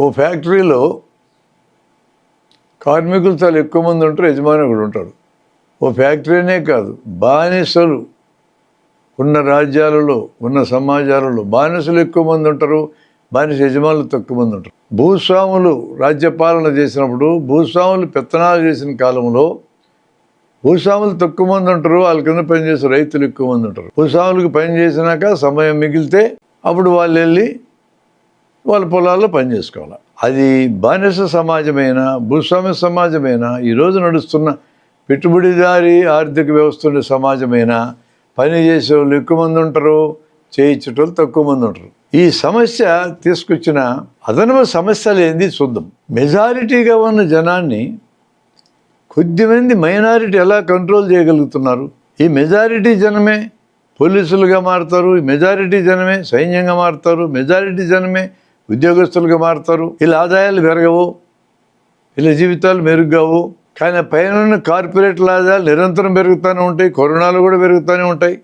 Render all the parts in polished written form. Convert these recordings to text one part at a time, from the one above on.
ఓ ఫ్యాక్టరీలో కార్మికులు చాలా ఎక్కువ మంది ఉంటారు, యజమాని కూడా ఉంటాడు. ఓ ఫ్యాక్టరీనే కాదు, బానిసలు ఉన్న రాజ్యాలలో, ఉన్న సమాజాలలో బానిసలు ఎక్కువ మంది ఉంటారు, బానిస యజమానులు తక్కువ మంది ఉంటారు. భూస్వాములు రాజ్యపాలన చేసినప్పుడు, భూస్వాములు పెత్తనాలు చేసిన కాలంలో భూస్వాములు తక్కువ మంది ఉంటారు, వాళ్ళ కింద పనిచేసే రైతులు ఎక్కువ మంది ఉంటారు. భూస్వాములకు పని చేసినాక సమయం మిగిలితే అప్పుడు వాళ్ళు వెళ్ళి వాళ్ళ పొలాల్లో పని చేసుకోవాలి. అది బానిస సమాజమైన, భూస్వామ్య సమాజమైన, ఈరోజు నడుస్తున్న పెట్టుబడిదారీ ఆర్థిక వ్యవస్థ ఉండే సమాజమైన, పని చేసే వాళ్ళు ఎక్కువ మంది ఉంటారు, చేయించేటోళ్ళు తక్కువ మంది ఉంటారు. ఈ సమస్య తీసుకొచ్చిన అదనపు సమస్యలు ఏంది చూద్దాం. మెజారిటీగా ఉన్న జనాన్ని కొద్దిమంది మైనారిటీ ఎలా కంట్రోల్ చేయగలుగుతున్నారు? ఈ మెజారిటీ జనమే పోలీసులుగా మారుతారు, ఈ మెజారిటీ జనమే సైన్యంగా మారుతారు, మెజారిటీ జనమే ఉద్యోగస్తులుగా మారుతారు. ఇలా ఆదాయాలు పెరగవు, ఇలా జీవితాలు మెరుగ్గావు. కానీ పైన కార్పొరేట్ల ఆదాయాలు నిరంతరం పెరుగుతూనే ఉంటాయి. కరోనాలు కూడా పెరుగుతూనే ఉంటాయి,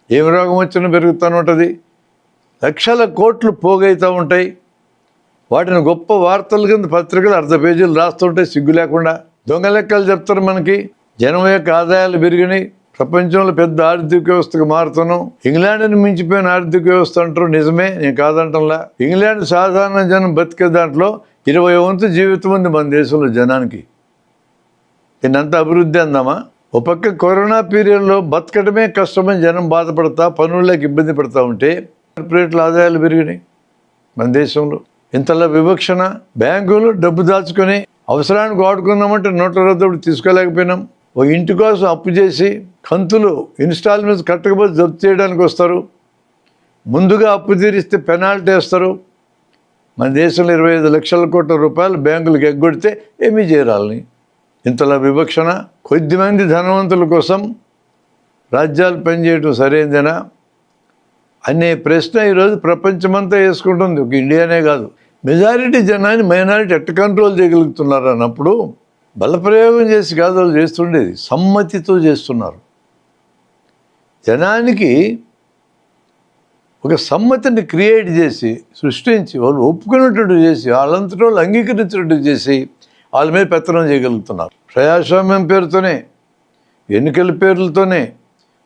ఏం రోగం వచ్చినా పెరుగుతూనే ఉంటుంది. లక్షల కోట్లు పోగైతూ ఉంటాయి. వాటిని గొప్ప వార్తల కింద పత్రికలు అర్ధ పేజీలు రాస్తుంటాయి సిగ్గు లేకుండా. దొంగ లెక్కలు చెప్తారు మనకి. జనం యొక్క ఆదాయాలు పెరిగినాయి, ప్రపంచంలో పెద్ద ఆర్థిక వ్యవస్థకు మారుతున్నాం. ఇంగ్లాండ్ని మించిపోయిన ఆర్థిక వ్యవస్థ అంటారు, నిజమే, నేను కాదంటంలా. ఇంగ్లాండ్ సాధారణ జనం బతికే దాంట్లో 20 వంతు జీవితం ఉంది మన దేశంలో జనానికి. దీన్నంత అభివృద్ధి అందామా? ఒక పక్క కరోనా పీరియడ్లో బతకడమే కష్టమని జనం బాధపడతా, పనుల్లోకి ఇబ్బంది పడతా ఉంటే కార్పొరేట్ల ఆదాయాలు పెరిగినాయి మన దేశంలో. ఇంతలా వివక్షణ. బ్యాంకులు డబ్బు దాచుకొని అవసరానికి వాడుకుందామంటే నోట్ల రద్దు తీసుకోలేకపోయినాం. ఓ ఇంటి కోసం అప్పు చేసి కంతులు ఇన్స్టాల్మెంట్స్ కట్టకపోతే జప్తు చేయడానికి వస్తారు. ముందుగా అప్పు తీరిస్తే పెనాల్టీ వేస్తారు. మన దేశంలో 25 లక్షల కోట్ల రూపాయలు బ్యాంకులకు ఎగ్గొడితే ఏమీ చేరాలని. ఇంతలా వివక్షణ. కొద్దిమంది ధనవంతుల కోసం రాజ్యాలు పనిచేయడం సరైందేనా అనే ప్రశ్న ఈరోజు ప్రపంచమంతా వేసుకుంటుంది, ఒక ఇండియానే కాదు. మెజారిటీ జనాన్ని మైనారిటీ ఎట్ట కంట్రోల్ చేయగలుగుతున్నారు అన్నప్పుడు బలప్రయోగం చేసి కాదు వాళ్ళు చేస్తుండేది, సమ్మతితో చేస్తున్నారు. జనానికి ఒక సమ్మతిని క్రియేట్ చేసి, సృష్టించి, వాళ్ళు ఒప్పుకునేటట్టు చేసి, వాళ్ళంతటి వాళ్ళు అంగీకరించినట్టు చేసి వాళ్ళ మీద పెత్తనం చేయగలుగుతున్నారు. ప్రజాస్వామ్యం పేరుతోనే, ఎన్నికల పేర్లతోనే,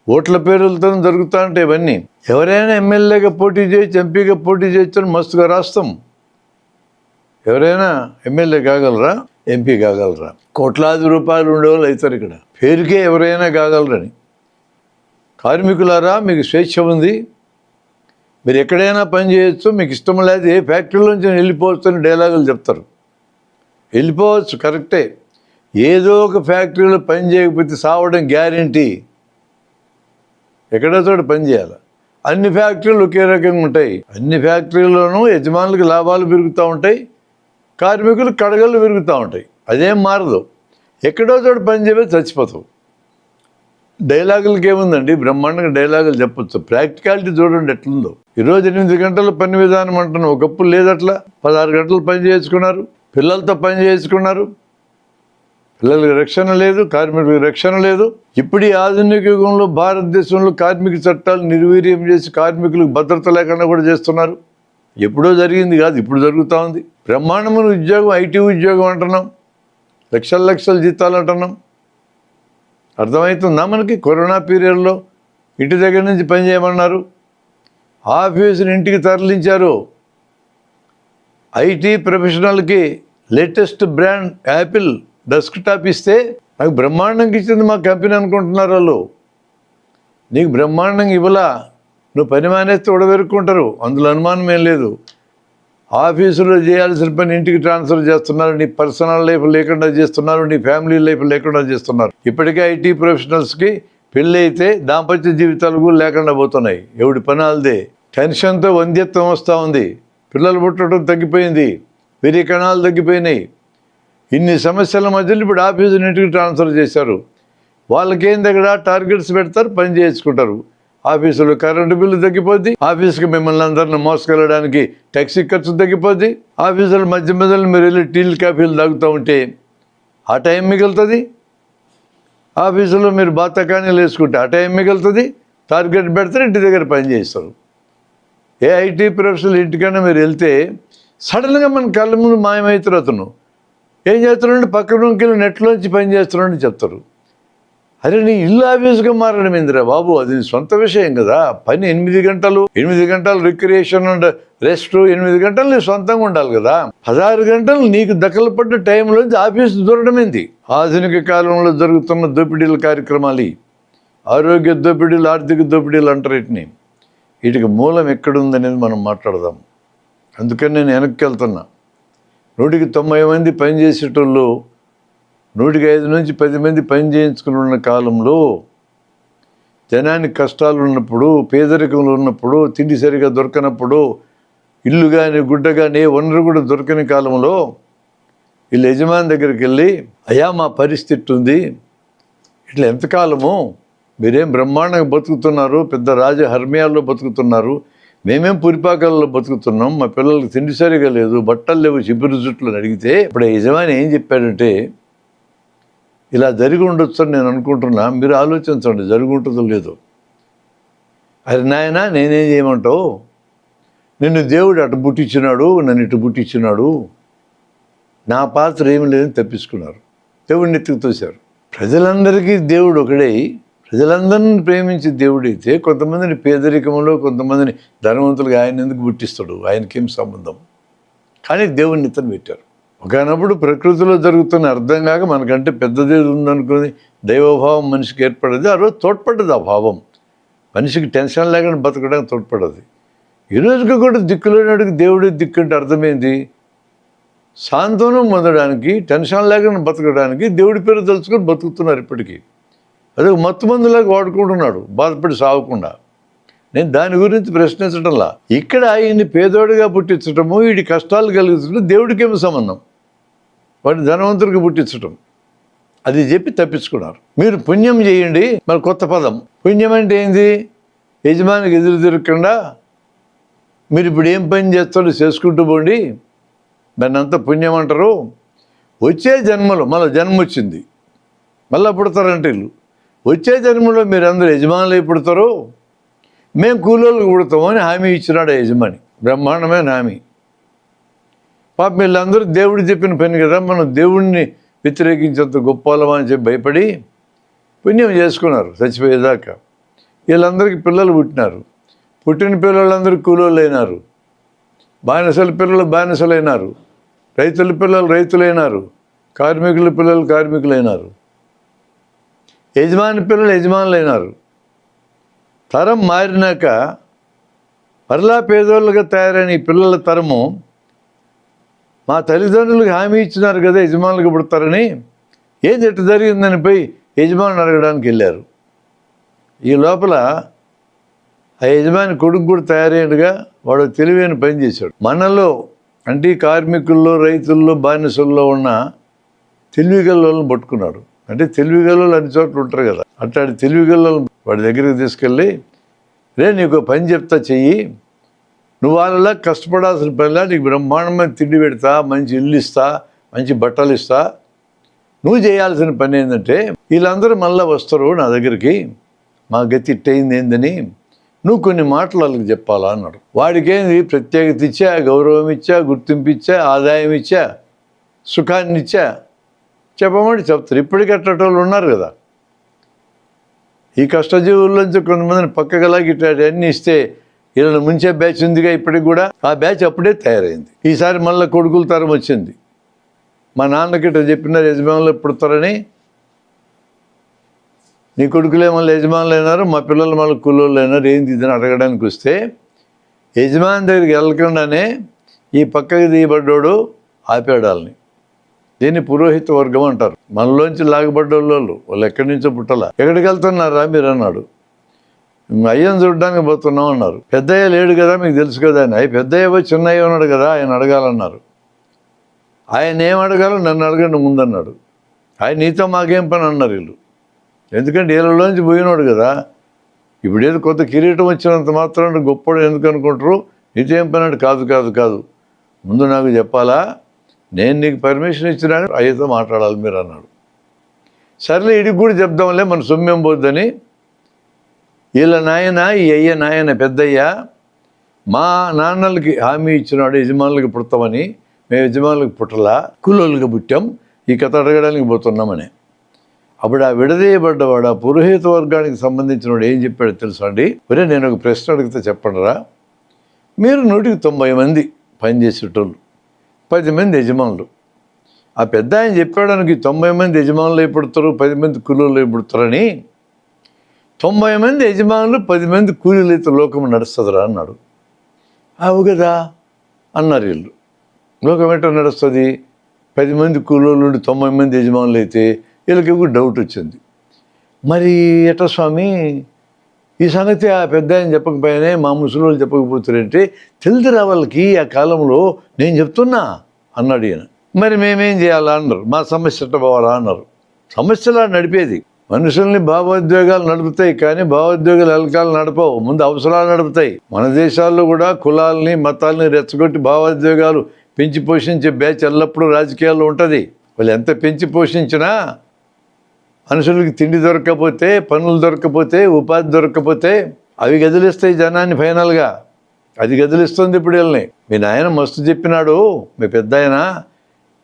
ఓట్ల పేర్లతోనే జరుగుతూ ఉంటాయి ఇవన్నీ. ఎవరైనా ఎమ్మెల్యేగా పోటీ చేయొచ్చు, ఎంపీగా పోటీ చేయొచ్చు మస్తుగా రాస్తాం. ఎవరైనా ఎమ్మెల్యే కాగలరా, ఎంపీ కాగలరా? కోట్లాది రూపాయలు ఉండేవాళ్ళు అవుతారు ఇక్కడ. పేరుకే ఎవరైనా కాగలరని. కార్మికులారా, మీకు స్వేచ్ఛ ఉంది, మీరు ఎక్కడైనా పని చేయొచ్చు, మీకు ఇష్టం లేదు, ఏ ఫ్యాక్టరీలోంచి వెళ్ళిపోవచ్చు అని డైలాగులు చెప్తారు. వెళ్ళిపోవచ్చు, కరెక్టే. ఏదో ఒక ఫ్యాక్టరీలో పని చేయకపోతే సావడం గ్యారంటీ. ఎక్కడో చోట పని చేయాలి. అన్ని ఫ్యాక్టరీలు ఒకే రకంగా ఉంటాయి. అన్ని ఫ్యాక్టరీల్లోనూ యజమానులకు లాభాలు పెరుగుతూ ఉంటాయి, కార్మికులు కడగలు పెరుగుతూ ఉంటాయి. అదేం మారదు. ఎక్కడో చోట పని చేయబోతే చచ్చిపోతావు. డైలాగులకి ఏముందండి, బ్రహ్మాండంగా డైలాగులు చెప్పొచ్చు. ప్రాక్టికాలిటీ చూడండి ఎట్లుందో. ఈరోజు 8 గంటల పని విధానం అంటున్నాం, ఒకప్పుడు లేదట్లా. 16 గంటలు పని చేసుకున్నారు, పిల్లలతో పని చేసుకున్నారు. పిల్లలకు రక్షణ లేదు, కార్మికులకు రక్షణ లేదు. ఇప్పుడు ఈ ఆధునిక యుగంలో భారతదేశంలో కార్మిక చట్టాలు నిర్వీర్యం చేసి కార్మికులకు భద్రత లేకుండా కూడా చేస్తున్నారు. ఎప్పుడో జరిగింది కాదు, ఇప్పుడు జరుగుతూ ఉంది. బ్రహ్మాండమైన ఉద్యోగం, ఐటీ ఉద్యోగం అంటున్నాం, లక్షల జీతాలు అంటున్నాం. అర్థమవుతుందా మనకి? కరోనా పీరియడ్లో ఇంటి దగ్గర నుంచి పని చేయమన్నారు, ఆఫీసుని ఇంటికి తరలించారు. ఐటీ ప్రొఫెషనల్కి లేటెస్ట్ బ్రాండ్ యాపిల్ డెస్క్టాప్ ఇస్తే నాకు బ్రహ్మాండంగా ఇచ్చింది మా కంపెనీ అనుకుంటున్నారు వాళ్ళు. నీకు బ్రహ్మాండంగా ఇవ్వలా, నువ్వు పని మానేస్తే ఉడబెరుక్కుంటారు, అందులో అనుమానం ఏం లేదు. ఆఫీసులో చేయాల్సిన పని ఇంటికి ట్రాన్స్ఫర్ చేస్తున్నారు, నీ పర్సనల్ లైఫ్ లేకుండా చేస్తున్నారు, నీ ఫ్యామిలీ లైఫ్ లేకుండా చేస్తున్నారు. ఇప్పటికే ఐటీ ప్రొఫెషనల్స్కి పెళ్ళి అయితే దాంపత్య జీవితాలు కూడా లేకుండా పోతున్నాయి. ఎవడి పని వాళ్ళదే. టెన్షన్తో వంధ్యత్వం వస్తూ ఉంది, పిల్లలు పుట్టడం తగ్గిపోయింది, వీరి కణాలు తగ్గిపోయినాయి. ఇన్ని సమస్యల మధ్యలో ఇప్పుడు ఆఫీసుని ఇంటికి ట్రాన్స్ఫర్ చేశారు. వాళ్ళకేం దగ్గర టార్గెట్స్ పెడతారు, పని చేసుకుంటారు. ఆఫీసులో కరెంటు బిల్లు తగ్గిపోద్ది, ఆఫీస్కి మిమ్మల్ని అందరిని మోసుకెళ్ళడానికి ట్యాక్సీ ఖర్చు తగ్గిపోద్ది. ఆఫీసుల మధ్యలో మీరు వెళ్ళి టీలు కాఫీలు తాగుతూ ఉంటే ఆ టైం మిగులుతుంది. ఆఫీసులో మీరు బాతకానీలు వేసుకుంటే ఆ టైం మిగులుతుంది. టార్గెట్ పెడతారు, ఇంటి దగ్గర పని చేస్తారు. ఏ ఐటీ ప్రొఫెషనల్ ఇంటికైనా మీరు వెళ్తే సడన్గా మన కళ్ళ ముందు మాయమవుతారు. అతను ఏం చేస్తున్నాడు, పక్క రూమ్కి వెళ్ళి నెట్లోంచి పని చేస్తున్నాడని చెప్తారు. అరే నీ ఇల్లు ఆఫీస్గా మారడం ఏందిరా బాబు, అది నీ సొంత విషయం కదా. పని 8 గంటలు రిక్రియేషన్ అండ్ రెస్ట్, 8 గంటలు నీ సొంతంగా ఉండాలి కదా. 16 గంటలు నీకు దక్కలు పడ్డ టైంలోంచి ఆఫీసు దూరడం ఏంది? ఆధునిక కాలంలో జరుగుతున్న దోపిడీల కార్యక్రమాలు, ఆరోగ్య దోపిడీలు, ఆర్థిక దోపిడీలు అంటారు వీటిని. వీటికి మూలం ఎక్కడుందనేది మనం మాట్లాడదాం. అందుకని నేను వెనక్కి వెళ్తున్నా. 190 మంది పనిచేసేటోళ్ళు 105 నుంచి 10 మంది పని చేయించుకుని ఉన్న కాలంలో, జనానికి కష్టాలు ఉన్నప్పుడు, పేదరికంలో ఉన్నప్పుడు, తిండి సరిగా దొరకనప్పుడు, ఇల్లు కానీ గుడ్డ కానీ ఏ వనరు కూడా దొరకని కాలంలో వీళ్ళు యజమాని దగ్గరికి వెళ్ళి, అయ్యా మా పరిస్థితి ఉంది, ఇట్లా ఎంతకాలము మీరేం బ్రహ్మాండంగా బతుకుతున్నారు, పెద్ద రాజ హర్మ్యాల్లో బతుకుతున్నారు, మేమేం పురిపాకాలలో బతుకుతున్నాం, మా పిల్లలకి తిండి సరిగా లేదు, బట్టలు లేవు, చిబురు జుట్లు అని అడిగితే, ఇప్పుడు యజమాని ఏం చెప్పాడంటే, ఇలా జరిగి ఉండొచ్చు అని నేను అనుకుంటున్నా, మీరు ఆలోచించండి జరిగి ఉంటుందో లేదో. అరే నాయన నేనేం చేయమంటావు, నిన్ను దేవుడు అటు పుట్టించినాడు, నన్ను ఇటు పుట్టించినాడు, నా పాత్ర ఏమి లేదని తప్పించుకున్నారు, దేవుడిని ఎత్తుకు తోశారు. ప్రజలందరికీ దేవుడు ఒకడై ప్రజలందరినీ ప్రేమించే దేవుడైతే కొంతమందిని పేదరికంలో, కొంతమందిని ధనవంతులుగా ఆయన ఎందుకు పుట్టిస్తాడు? ఆయనకేం సంబంధం? కానీ దేవుడిని ఇతను పెట్టారు. ఒకనప్పుడు ప్రకృతిలో జరుగుతున్న అర్థం కాక మనకంటే పెద్దది ఉందనుకుని దైవభావం మనిషికి ఏర్పడదు. ఆ రోజు తోడ్పడ్డది. ఆ భావం మనిషికి టెన్షన్ లేకుండా బతకడానికి తోడ్పడదు. ఈ రోజుకి కూడా దిక్కులేనాడికి దేవుడే దిక్కంటే అర్థమైంది. సాంత్వనం పొందడానికి, టెన్షన్ లేకుండా బతకడానికి దేవుడి పేరు తలుచుకొని బతుకుతున్నారు ఇప్పటికీ. అదే మత్తు మందులాగా వాడుకుంటున్నాడు బాధపడి సాగకుండా. నేను దాని గురించి ప్రశ్నించడంలా. ఇక్కడ ఈయన్ని పేదోడిగా పుట్టించటము, వీడి కష్టాలు కలిగించడం దేవుడికేమో సంబంధం, వాడిని ధనవంతుడికి పుట్టించటం, అది చెప్పి తప్పించుకున్నారు. మీరు పుణ్యం చేయండి. మరి కొత్త పదం పుణ్యం అంటే ఏంది? యజమానికి ఎదురు తిరగకుండా మీరు ఇప్పుడు ఏం పని చేస్తారో చేసుకుంటూ పోండి, దాన్ని అంతా పుణ్యం అంటారు. వచ్చే జన్మలో మళ్ళీ జన్మ వచ్చింది, మళ్ళీ పుడతారంటే వీళ్ళు. వచ్చే జన్మలో మీరు అందరూ యజమానులు అయి పుడతారు, మేము కూలోళ్ళకి పుడతాము అని హామీ ఇచ్చినాడు యజమాని. బ్రహ్మాండమైన హామీ. పాపం వీళ్ళందరూ దేవుడు చెప్పిన పని కదా, మనం దేవుడిని వ్యతిరేకించేంత గొప్పలమా అని చెప్పి భయపడి పుణ్యం చేసుకున్నారు చచ్చిపోయేదాకా. వీళ్ళందరికీ పిల్లలు పుట్టినారు. పుట్టిన పిల్లలందరూ కూలోళ్ళు అయినారు, బానిసల పిల్లలు బానిసలైనారు, రైతుల పిల్లలు రైతులైనారు, కార్మికుల పిల్లలు కార్మికులైనారు, యజమాని పిల్లలు యజమానులైనారు. తరం మారినాక మరలా పేదోళ్ళుగా తయారైన ఈ పిల్లల తరము మా తల్లిదండ్రులకు హామీ ఇచ్చినారు కదా యజమానులకు పుడతారని, ఏది ఎట్టు జరిగిందని పోయి యజమాని అడగడానికి వెళ్ళారు. ఈ లోపల ఆ యజమాని కొడుకు కూడా తయారయ్యాడుగా, వాడు తెలివైన పని చేశాడు. మనలో అంటే కార్మికుల్లో, రైతుల్లో, బానిసల్లో ఉన్న తెలివిగల్లోళ్ళని పట్టుకున్నాడు. అంటే తెలివిగల్లోళ్ళు అన్ని చోట్ల ఉంటారు కదా, అట్లాంటి తెలివిగల్లోళ్ళని వాడి దగ్గరికి తీసుకెళ్ళి, రే నీకు పని చెప్తా చెయ్యి, నువ్వు వాళ్ళలా కష్టపడాల్సిన పనిలా, నీకు బ్రహ్మాండమైన తిండి పెడతా, మంచి ఇల్లు ఇస్తా, మంచి బట్టలు ఇస్తా, నువ్వు చేయాల్సిన పని ఏంటంటే వీళ్ళందరూ మళ్ళీ వస్తారు నా దగ్గరికి, మా గతి ఇట్టయింది ఏందని నువ్వు కొన్ని మాటలు వాళ్ళకి చెప్పాలా అన్నాడు. వాడికి ఏంది ప్రత్యేకత ఇచ్చా, గౌరవం ఇచ్చా, గుర్తింపు ఇచ్చా, ఆదాయం ఇచ్చా, సుఖాన్ని ఇచ్చా, చెప్పమంటే చెప్తారు. ఇప్పటికీ అట్టేటోళ్ళు ఉన్నారు కదా. ఈ కష్టజీవుల్లోంచి కొంతమందిని పక్కగలాగి ఇట్లాంటి అన్నీ ఇస్తే వీళ్ళని ముంచే బ్యాచ్ ఉందిగా ఇప్పటికి కూడా, ఆ బ్యాచ్ అప్పుడే తయారైంది. ఈసారి మళ్ళీ కొడుకుల తరం వచ్చింది. మా నాన్నకి ఇట్లా చెప్పినారు యజమానులు పుడతారని, నీ కొడుకులే మళ్ళీ యజమానులు అయినారు, మా పిల్లలు మళ్ళీ కూలోళ్ళు అయినారు, ఏంది ఇదని అడగడానికి వస్తే యజమాని దగ్గరికి వెళ్ళకుండానే ఈ పక్కకి తీయబడ్డోడు ఆపాడు వాళ్ళని. దీన్ని పురోహిత వర్గం అంటారు. మనలోంచి లాగబడ్డోళ్ళు, వాళ్ళు ఎక్కడి నుంచో పుట్టాల. ఎక్కడికి వెళ్తున్నారా మీరు అన్నాడు. అయ్యను చూడడానికి పోతున్నాం అన్నారు. పెద్దయ్య లేడు కదా, మీకు తెలుసు కదా అని. పెద్దయ్య పోయి చిన్నయ్య ఉన్నాడు కదా, ఆయన అడగాలన్నారు. ఆయన ఏం అడగాలో నన్ను అడగండి ముందన్నాడు. ఆయన నీతో మాకేం పని అన్నారు వీళ్ళు. ఎందుకంటే వీళ్ళలోంచి పోయినాడు కదా. ఇప్పుడు ఏదో కొత్త కిరీటం వచ్చినంత మాత్రం గొప్పడు ఎందుకు అనుకుంటారు, నీతో ఏం పని అంటే కాదు కాదు కాదు, ముందు నాకు చెప్పాలా, నేను నీకు పర్మిషన్ ఇచ్చినా అయ్యతో మాట్లాడాలి మీరు అన్నాడు. సర్లే ఇడికి కూడా చెప్దాంలే, మన సొమ్మేం పోద్దని వీళ్ళ నాయన, ఈ అయ్య నాయన పెద్దయ్య మా నాన్నలకి హామీ ఇచ్చినాడు యజమానులకి పుడతామని, మేము యజమానులకు పుట్టలా, కూలోళ్ళకి పుట్టాం, ఈ కథ అడగడానికి పోతున్నామని. అప్పుడు ఆ విడదీయబడ్డవాడు ఆ పురోహిత వర్గానికి సంబంధించినవాడు ఏం చెప్పాడో తెలుసా అండి? ఒరే, నేను ఒక ప్రశ్న అడిగితే చెప్పండిరా, మీరు 190 మంది పనిచేసేటోళ్ళు, 10 మంది యజమానులు. ఆ పెద్ద ఆయన చెప్పాడానికి 90 మంది యజమానులు అయిపడతారు, 10 మంది కూలీలు అయిపడతారని. 90 మంది యజమానులు, 10 మంది కూలీలు అయితే లోకం నడుస్తుందిరా అన్నాడు. అవు కదా అన్నారు వీళ్ళు. లోకం ఎట్లా నడుస్తుంది? 10 మంది కూలీలు ఉండి 90 మంది యజమానులు అయితే వీళ్ళకి డౌట్ వచ్చింది. మరి ఎట్లా స్వామి ఈ సంగతి ఆ పెద్ద ఆయన చెప్పకపోయానే మా ముసలి వాళ్ళు చెప్పకపోతారంటే, తెలుదురా వాళ్ళకి ఆ కాలంలో, నేను చెప్తున్నా అన్నాడు ఈయన. మరి మేమేం చేయాలా అన్నారు. మా సమస్య ఎట్ట పోవాలా అన్నారు. సమస్యలా నడిపేది. మనుషుల్ని భావోద్వేగాలు నడుపుతాయి, కానీ భావోద్వేగాలు ఎలకాలు నడపవు, ముందు అవసరాలు నడుపుతాయి. మన దేశాల్లో కూడా కులాలని మతాలని రెచ్చగొట్టి భావోద్వేగాలు పెంచి పోషించే బ్యాచ్ ఎల్లప్పుడూ రాజకీయాల్లో ఉంటుంది. వాళ్ళు ఎంత పెంచి పోషించినా మనుషులకి తిండి దొరకకపోతే, పనులు దొరకకపోతే, ఉపాధి దొరకకపోతే అవి గదిలిస్తాయి జనాన్ని. ఫైనల్గా అది గదిలిస్తుంది ఇప్పుడు వీళ్ళని. మీ నాయన మస్తు చెప్పినాడు మీ పెద్ద ఆయన,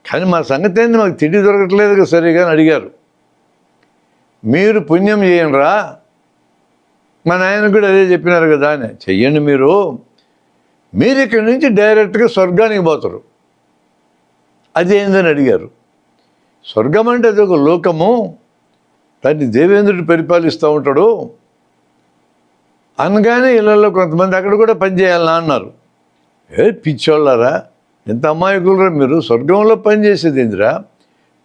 కానీ మా సంగతి ఏంది, మాకు తిండి దొరకట్లేదు కదా సరిగా అని అడిగారు. మీరు పుణ్యం చేయండిరా, మా నాయన కూడా అదే చెప్పినారు కదా అని. చెయ్యండి మీరు ఇక్కడి నుంచి డైరెక్ట్గా స్వర్గానికి పోతారు. అదేందని అడిగారు. స్వర్గం అంటే అది ఒక లోకము, దాన్ని దేవేంద్రుడు పరిపాలిస్తూ ఉంటాడు అనగానే ఇళ్ళల్లో కొంతమంది అక్కడ కూడా పనిచేయాలన్నా అన్నారు. పిచ్చోళ్ళారా, ఎంత అమాయకులరా మీరు, స్వర్గంలో పనిచేసేది ఏందిరా?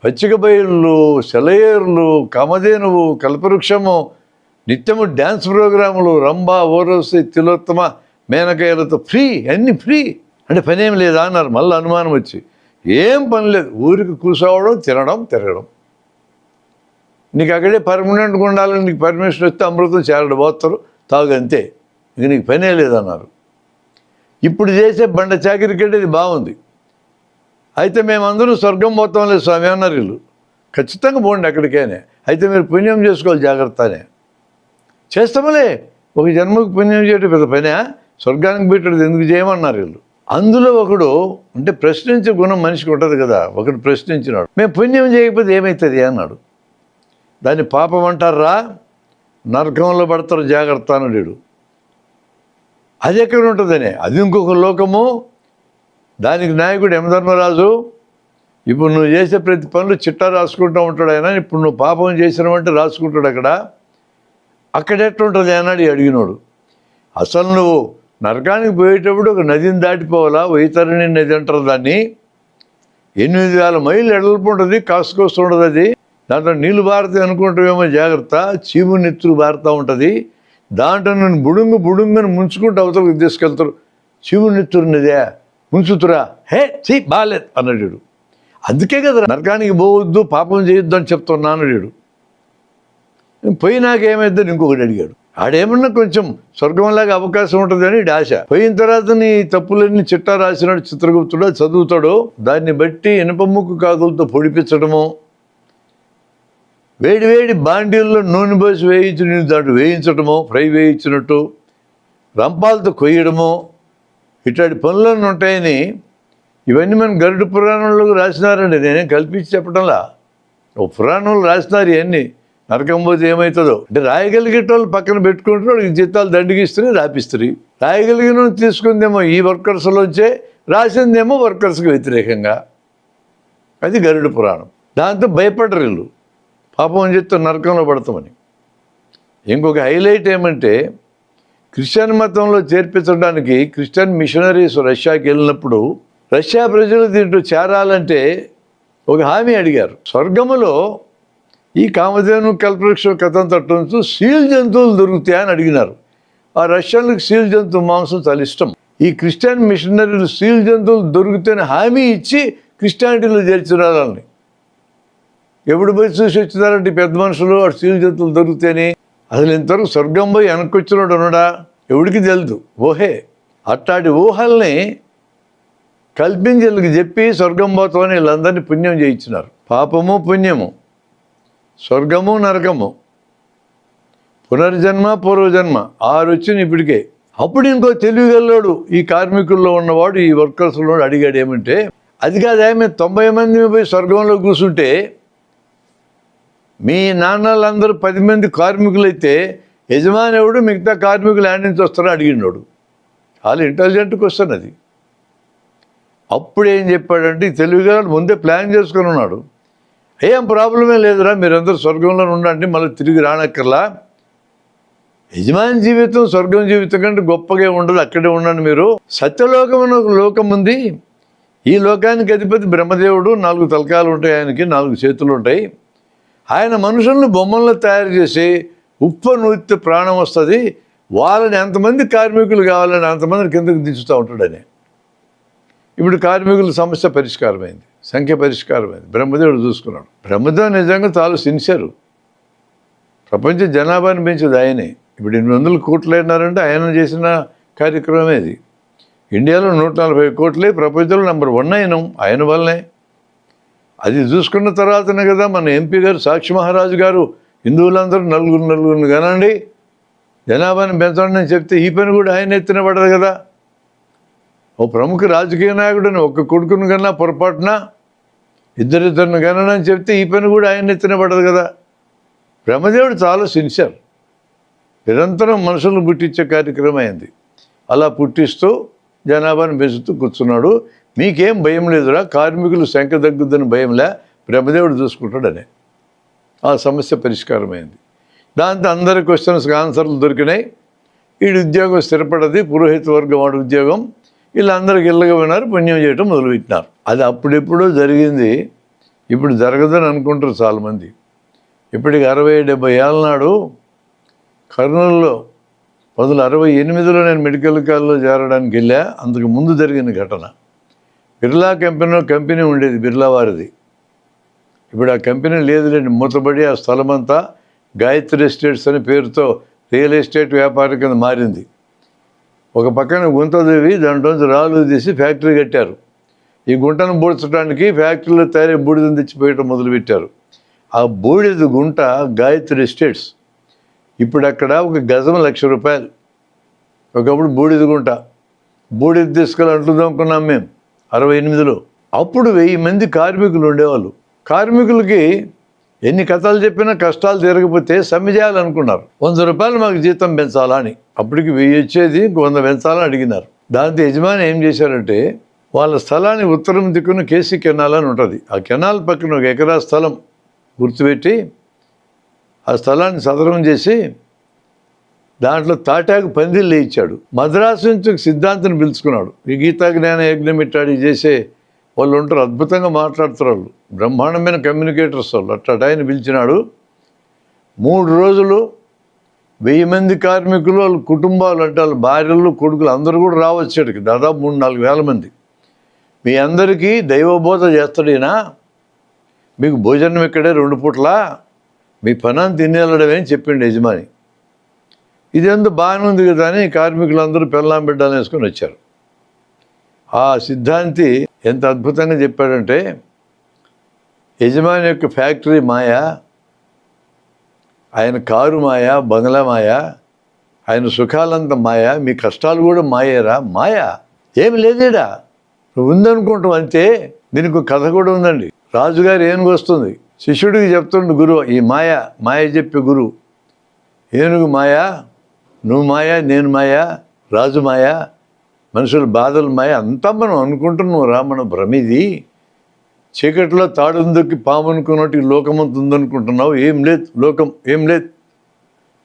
పచ్చిక బయళ్ళు, సెలయేరులు, కామధేనువు, కల్పవృక్షము, నిత్యము డ్యాన్స్ ప్రోగ్రాములు, రంభ, ఓరవసి, తిలోత్తమ, మేనకాయలతో ఫ్రీ, అన్నీ ఫ్రీ అంటే పని ఏం లేదా అన్నారు. మళ్ళీ అనుమానం వచ్చి, ఏం పని లేదు, ఊరికి కూర్చోవడం, తినడం, తిరగడం. నీకు అక్కడే పర్మనెంట్గా ఉండాలని నీకు పర్మిషన్ వస్తే అమృతం చేరడం పోతారు, తాగంతే, ఇంక నీకు పనే లేదన్నారు. ఇప్పుడు చేసే బండ చాకిరి కంటే ఇది బాగుంది. అయితే మేమందరం స్వర్గం పోతాం లేదు స్వామి అన్నారు వీళ్ళు. ఖచ్చితంగా పోండి అక్కడికేనే, అయితే మీరు పుణ్యం చేసుకోవాలి జాగ్రత్తనే. చేస్తామలే, ఒక జన్మకు పుణ్యం చేయడం పెద్ద పనే, స్వర్గానికి పెట్టడం ఎందుకు చేయమన్నారు వీళ్ళు. అందులో ఒకడు అంటే ప్రశ్నించే గుణం మనిషికి ఉంటుంది కదా, ఒకడు ప్రశ్నించినాడు, మేము పుణ్యం చేయకపోతే ఏమవుతుంది అన్నాడు. దాన్ని పాపం అంటారా, నరకంలో పడతారు జాగ్రత్త అన్నాడు. అది ఎక్కడ ఉంటుందనే, అది ఇంకొక లోకము, దానికి నాయకుడు యమధర్మరాజు. ఇప్పుడు నువ్వు చేసే ప్రతి పనులు చిట్టా రాసుకుంటూ ఉంటాడు ఆయన. ఇప్పుడు నువ్వు పాపం చేసినావంటే రాసుకుంటాడు అక్కడ ఎట్లుంటుంది అన్నాడు అడిగినోడు. అసలు నువ్వు నరకానికి పోయేటప్పుడు ఒక నదిని దాటిపోవాలా, వైతరణి నది అంటారు దాన్ని. 8,000 మైళ్ళు ఎడల్పు ఉంటుంది, కాసుకోస్తూ ఉంటుంది అది. దాంట్లో నీళ్ళు బారుతాయి అనుకుంటావేమో జాగ్రత్త, చీము నెత్తులు బారుతూ ఉంటుంది. దాంట్లో నేను బుడుంగుని ముంచుకుంటూ అవతలకు తీసుకెళ్తారు. చీము నెత్తురున్నదే ముంచుతురా, హే చీ బాలేదు అన్నాడు. అందుకే కదా నరకానికి పోవద్దు, పాపం చేయొద్దు అని చెప్తున్నాను వీడు. పోయినాకేమైద్దని ఇంకొకటి అడిగాడు. ఆడేమన్నా కొంచెం స్వర్గంలాగా అవకాశం ఉంటుంది అని ఆశ. పోయిన తర్వాత నీ తప్పులన్నీ చిట్టా రాసినాడు చిత్రగుప్తుడు, చదువుతాడు. దాన్ని బట్టి ఇనుప ముక్కు కాకులతో పొడిపించడము, వేడి బాండీల్లో నూనె పోసి వేయించి దాంట్లో వేయించడము, ఫ్రై వేయించినట్టు, రంపాలతో కొయ్యడము, ఇట్లాంటి పనులన్నీ ఉంటాయని ఇవన్నీ మనం గరుడ పురాణంలో రాసినారండి. నేనేం కల్పించి చెప్పడంలా, ఓ పురాణంలో రాసినారు ఇవన్నీ. నరకం పోతే ఏమవుతుందో అంటే రాయగలిగేటోళ్ళు పక్కన పెట్టుకుంటే వాళ్ళకి జీతాలు దండిగిస్తే రాపిస్తారు. రాయగలిగిన తీసుకుందేమో ఈ వర్కర్స్లోంచే, రాసిందేమో వర్కర్స్కి వ్యతిరేకంగా. అది గరుడ పురాణం. దాంతో భయపడరు వీళ్ళు, పాపం చేస్తే నరకంలో పడతామని. ఇంకొక హైలైట్ ఏమంటే, క్రిస్టియన్ మతంలో చేర్పించడానికి క్రిస్టియన్ మిషనరీస్ రష్యాకి వెళ్ళినప్పుడు రష్యా ప్రజలు దీంట్లో చేరాలంటే ఒక హామీ అడిగారు. స్వర్గములో ఈ కామధేను కల్పవృక్ష కథం తట్టు సీల్ జంతువులు దొరుకుతాయని అడిగినారు. ఆ రష్యన్లకు సీల్ జంతువు మాంసం చాలా ఇష్టం. ఈ క్రిస్టియన్ మిషనరీలు సీల్ జంతువులు దొరుకుతాయని హామీ ఇచ్చి క్రిస్టియానిటీలో చేర్చినారు వాళ్ళని. ఎప్పుడు పోయి చూసి వచ్చినారంటే పెద్ద మనుషులు ఆ సీల్ జంతువులు దొరుకుతాయని. అసలు ఇంతవరకు స్వర్గం పోయి వెనక్కి వచ్చినాడు ఉన్నాడా ఎవడికి తెలుదు. ఓహే, అట్టాటి ఊహల్ని కల్పించి వీళ్ళకి చెప్పి స్వర్గం పోతామని వీళ్ళందరినీ పుణ్యం చేయించినారు. పాపము పుణ్యము, స్వర్గము నరకము, పునర్జన్మ పూర్వజన్మ 6 వచ్చినాయి ఇప్పటికే. అప్పుడు ఇంకో తెలివిగల్లోడు ఈ కార్మికుల్లో ఉన్నవాడు ఈ వర్కర్స్లో అడిగాడు ఏమంటే, అది కాదు ఆమె 90 మంది పోయి స్వర్గంలో కూర్చుంటే మీ నాన్నలందరూ 10 మంది కార్మికులైతే యజమాని ఎవడు మిగతా కార్మికులు యాడ్ నుంచి వస్తారో అడిగినాడు. చాలా ఇంటెలిజెంట్ క్వశ్చన్ అది. అప్పుడు ఏం చెప్పాడంటే ఈ తెలివిగా ముందే ప్లాన్ చేసుకొని ఉన్నాడు. ఏం ప్రాబ్లమే లేదురా, మీరందరూ స్వర్గంలో ఉండండి, మళ్ళీ తిరిగి రానక్కర్లా. యజమాని జీవితం స్వర్గం జీవితం కంటే గొప్పగా ఉండదు, అక్కడే ఉండండి మీరు. సత్యలోకం అనే ఒక లోకం ఉంది. ఈ లోకానికి అధిపతి బ్రహ్మదేవుడు, 4 తలకాలు ఉంటాయి, ఆయనకి 4 చేతులు ఉంటాయి. ఆయన మనుషులను బొమ్మలను తయారు చేసి ఉప్పు నూతితే ప్రాణం వస్తుంది, వాళ్ళని ఎంతమంది కార్మికులు కావాలని అంతమందిని కిందకు దించుతూ ఉంటాడని. ఇప్పుడు కార్మికుల సమస్య పరిష్కారమైంది, సంఖ్య పరిష్కారమైంది, బ్రహ్మదేవుడు చూసుకున్నాడు. బ్రహ్మదేవుడు నిజంగా చాలా సిన్సియరు. ప్రపంచ జనాభాని పెంచేది ఆయనే. ఇప్పుడు 800 కోట్లు అయినారంటే ఆయన చేసిన కార్యక్రమమే ఇది. ఇండియాలో 140 కోట్లే, ప్రపంచంలో నెంబర్ 1 అయినాం ఆయన వల్లనే. అది చూసుకున్న తర్వాతనే కదా మన ఎంపీ గారు సాక్షి మహారాజు గారు హిందువులందరూ నలుగురిని కనండి, జనాభాని పెంచండి అని చెప్తే ఈ పని కూడా ఆయన ఎత్తున పడదు కదా. ఓ ప్రముఖ రాజకీయ నాయకుడిని ఒక్క కొడుకుని కన్నా పొరపాటున ఇద్దరిద్దరిని కనని చెప్తే ఈ పని కూడా ఆయన ఎత్తున పడదు కదా. బ్రహ్మదేవుడు చాలా సిన్సియర్, నిరంతరం మనుషులను పుట్టించే కార్యక్రమం అయింది. అలా పుట్టిస్తూ జనాభాను పెంచుతూ కూర్చున్నాడు. మీకేం భయం లేదురా, కార్మికులు సంఖ్య తగ్గుద్దని భయంలే, బ్రహ్మదేవుడు చూసుకుంటాడని. ఆ సమస్య పరిష్కారమైంది. దాంతో అందరి క్వశ్చన్స్కి ఆన్సర్లు దొరికినాయి. వీడి ఉద్యోగం స్థిరపడది, పురోహిత వర్గం వాడి ఉద్యోగం. వీళ్ళందరికీ ఇళ్ళగా విన్నారు, పుణ్యం చేయటం మొదలుపెట్టినారు. అది అప్పుడెప్పుడో జరిగింది, ఇప్పుడు జరగదని అనుకుంటారు చాలామంది. ఇప్పటికి 60-70 ఏళ్ళ నాడు కర్నూలులో 1968లో నేను మెడికల్ కాలేజ్లో చేరడానికి వెళ్ళా. అంతకు ముందు జరిగిన ఘటన. బిర్లా కంపెనీ ఉండేది, బిర్లా వారిది. ఇప్పుడు ఆ కంపెనీ లేదులేండి, మూతబడి ఆ స్థలం అంతా గాయత్రి ఎస్టేట్స్ అనే పేరుతో రియల్ ఎస్టేట్ వ్యాపారం కింద మారింది. ఒక పక్కన గుంతదేవి, దాంట్లోంచి రాళ్ళు తీసి ఫ్యాక్టరీ కట్టారు. ఈ గుంటను బూడ్చడానికి ఫ్యాక్టరీలో తయారీ బూడిదని తెచ్చిపోయటం మొదలుపెట్టారు. ఆ బూడిద గుంట గాయత్రి ఎస్టేట్స్. ఇప్పుడు అక్కడ ఒక గజం ₹1,00,000. ఒకప్పుడు బూడిద గుంట, బూడిద తీసుకెళ్ళి అంట్లు దమ్ముకున్నాం మేము 68లో. అప్పుడు 1000 మంది కార్మికులు ఉండేవాళ్ళు. కార్మికులకి ఎన్ని కథలు చెప్పినా కష్టాలు తీరకపోతే సమ్మె చేయాలనుకున్నారు. ₹100 మాకు జీతం పెంచాలా అని. అప్పటికి 1000 వచ్చేది, 100 పెంచాలని అడిగినారు. దాంతో యజమాని ఏం చేశారంటే వాళ్ళ స్థలాన్ని ఉత్తరం దిక్కున కేసీ కెనాల్ అని ఉంటుంది. ఆ కెనాల్ పక్కన 1 ఎకరా స్థలం గుర్తుపెట్టి ఆ స్థలాన్ని సదరం చేసి దాంట్లో తాటాకు పందిళ్ళు ఇచ్చాడు. మద్రాసు నుంచి సిద్ధాంతిని పిలుచుకున్నాడు. ఈ గీతా జ్ఞాన యజ్ఞం ఇట్టాడి చేసే వాళ్ళు ఉంటారు, అద్భుతంగా మాట్లాడుతారు వాళ్ళు, బ్రహ్మాండమైన కమ్యూనికేటర్స్ వాళ్ళు. అట్లా ఆయన పిలిచినాడు. 3 రోజులు 1000 మంది కార్మికులు, వాళ్ళ కుటుంబాలు అంటే వాళ్ళ భార్యలు కొడుకులు అందరూ కూడా రావచ్చాడికి, దాదాపు 3-4 వేల మంది. మీ అందరికీ దైవబోధ చేస్తాడైనా, మీకు భోజనం ఇక్కడే 2 పూట్లా, మీ పనాన్ని తినేళ్ళడమే అని చెప్పిండు యజమాని. ఇదేందో బాగానే ఉంది కదా అని కార్మికులందరూ పెళ్ళాం బిడ్డలు వేసుకొని వచ్చారు. ఆ సిద్ధాంతి ఎంత అద్భుతంగా చెప్పాడంటే, యజమాని యొక్క ఫ్యాక్టరీ మాయ, ఆయన కారు మాయ, బంగ్లా మాయ, ఆయన సుఖాలంతా మాయ, మీ కష్టాలు కూడా మాయేరా. మాయ ఏమి లేదేడా, నువ్వు ఉందనుకుంటావు అంతే. దీనికి ఒక కథ కూడా ఉందండి. రాజుగారు ఏనుగు వస్తుంది, శిష్యుడికి చెప్తుండు గురువు, ఈ మాయ చెప్పే గురువు, ఏనుగు మాయ, నువ్వు మాయ, నేను మాయ, రాజు మాయ, మనుషుల బాధలు మాయ, అంతా మనం అనుకుంటున్నావు రా, మన భ్రమిది. చీకటిలో తాడుందొక్కి పాము అనుకున్నట్టు ఈ లోకమంత ఉందనుకుంటున్నావు, ఏం లేదు, లోకం ఏం లేదు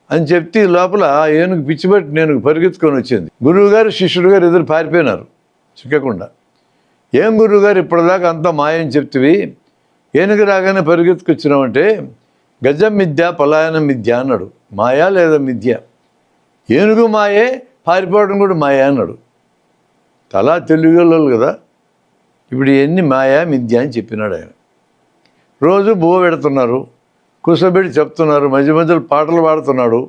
అని చెప్తే లోపల ఏనుగు పిచ్చిబట్టి నేను పరిగెత్తుకొని వచ్చింది. గురువుగారు శిష్యుడు గారు ఎదురు పారిపోయినారు చిక్కకుండా. ఏం గురువుగారు ఇప్పటిదాకా అంతా మాయ అని చెప్తివి, ఏనుగు రాగానే పరిగెత్తుకొచ్చినామంటే గజం మిథ్య పలాయనం మిథ్య అన్నాడు. మాయా లేదా మిథ్య, ఏనుగు మాయే, పారిపోవడం కూడా మాయా అన్నాడు. చాలా తెలివిగలరు కదా. ఇప్పుడు ఇవన్నీ మాయా మిథ్య అని చెప్పినాడు ఆయన. రోజు బువ్వ పెడుతున్నారు, కూసబెట్టి చెప్తున్నారు, మధ్య మధ్యలో పాటలు పాడుతున్నాడు,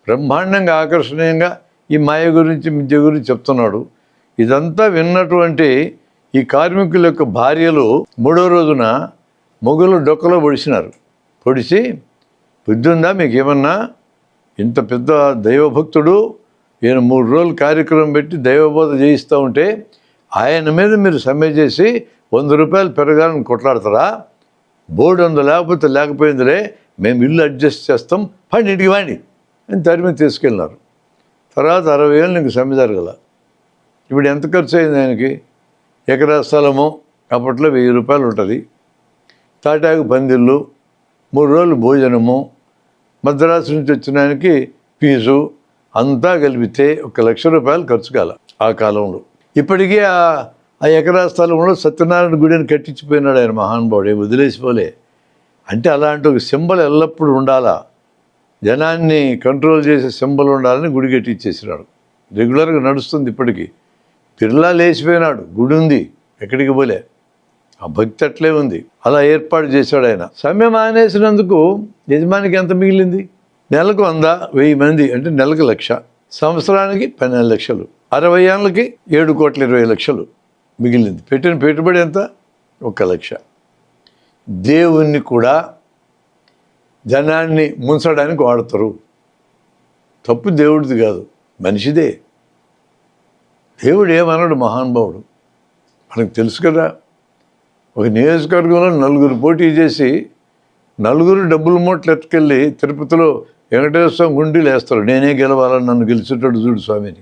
బ్రహ్మాండంగా ఆకర్షణీయంగా ఈ మాయ గురించి మిథ్య గురించి చెప్తున్నాడు. ఇదంతా విన్నటువంటి ఈ కార్మికుల యొక్క భార్యలు 3వ రోజున మొగులు డొక్కలో పొడిచినారు. పొడిచి, బుద్ధి ఉందా మీకు ఏమన్నా, ఇంత పెద్ద దైవభక్తుడు, ఈయన 3 రోజులు కార్యక్రమం పెట్టి దైవబోధ చేయిస్తూ ఉంటే ఆయన మీద మీరు సమ్మె చేసి 100 రూపాయలు పెరగాలని కొట్లాడతారా? బోర్డు ఉందో లేకపోయిందిలే, మేము ఇల్లు అడ్జస్ట్ చేస్తాం, పండి ఇంటికి వాడి అని తరిమి తీసుకెళ్ళినారు. తర్వాత 60,000 నీకు సమ్మె జరగల. ఇప్పుడు ఎంత ఖర్చు అయింది ఆయనకి? ఎకరా స్థలము అప్పట్లో 1000 రూపాయలు ఉంటుంది, తాటాకు పందిళ్ళు, 3 రోజులు భోజనము, మద్రాసు నుంచి వచ్చిన ఆయనకి ఫీజు అంతా కలిపితే 1,00,000 రూపాయలు ఖర్చు కాల ఆ కాలంలో. ఇప్పటికీ ఆ ఎకరా స్థలంలో సత్యనారాయణ గుడిని కట్టించిపోయినాడు ఆయన మహానుభావుడు, వదిలేసిపోలే. అంటే అలాంటి ఒక సింబల్ ఎల్లప్పుడూ ఉండాలా, జనాన్ని కంట్రోల్ చేసే సింబల్ ఉండాలని గుడి కట్టించేసినాడు. రెగ్యులర్గా నడుస్తుంది ఇప్పటికీ. బిర్లా లేచిపోయినాడు, గుడి ఉంది, ఎక్కడికి పోలే, ఆ భక్తి అట్లే ఉంది. అలా ఏర్పాటు చేశాడు ఆయన. సమ్మె మానేసినందుకు యజమానికి ఎంత మిగిలింది? నెలకు 100,000 మంది అంటే నెలకు 1,00,000, సంవత్సరానికి 12 లక్షలు, 60 ఏళ్ళకి 7,20,00,000 మిగిలింది. పెట్టిన పెట్టుబడి ఎంత? 1,00,000. దేవుణ్ణి కూడా జనాన్ని ముంచడానికి వాడతారు. తప్పు దేవుడిది కాదు, మనిషిదే. దేవుడు ఏమన్నాడు మహానుభావుడు మనకు తెలుసు కదా. ఒక నియోజకవర్గంలో 4 పోటీ చేసి 4 డబ్బుల మూటలు ఎత్తుకెళ్ళి తిరుపతిలో వెంకటేశ్వర స్వామి గుండీలు వేస్తారు, నేనే గెలవాలని, నన్ను గెలిచేటట్టు చూడు స్వామిని.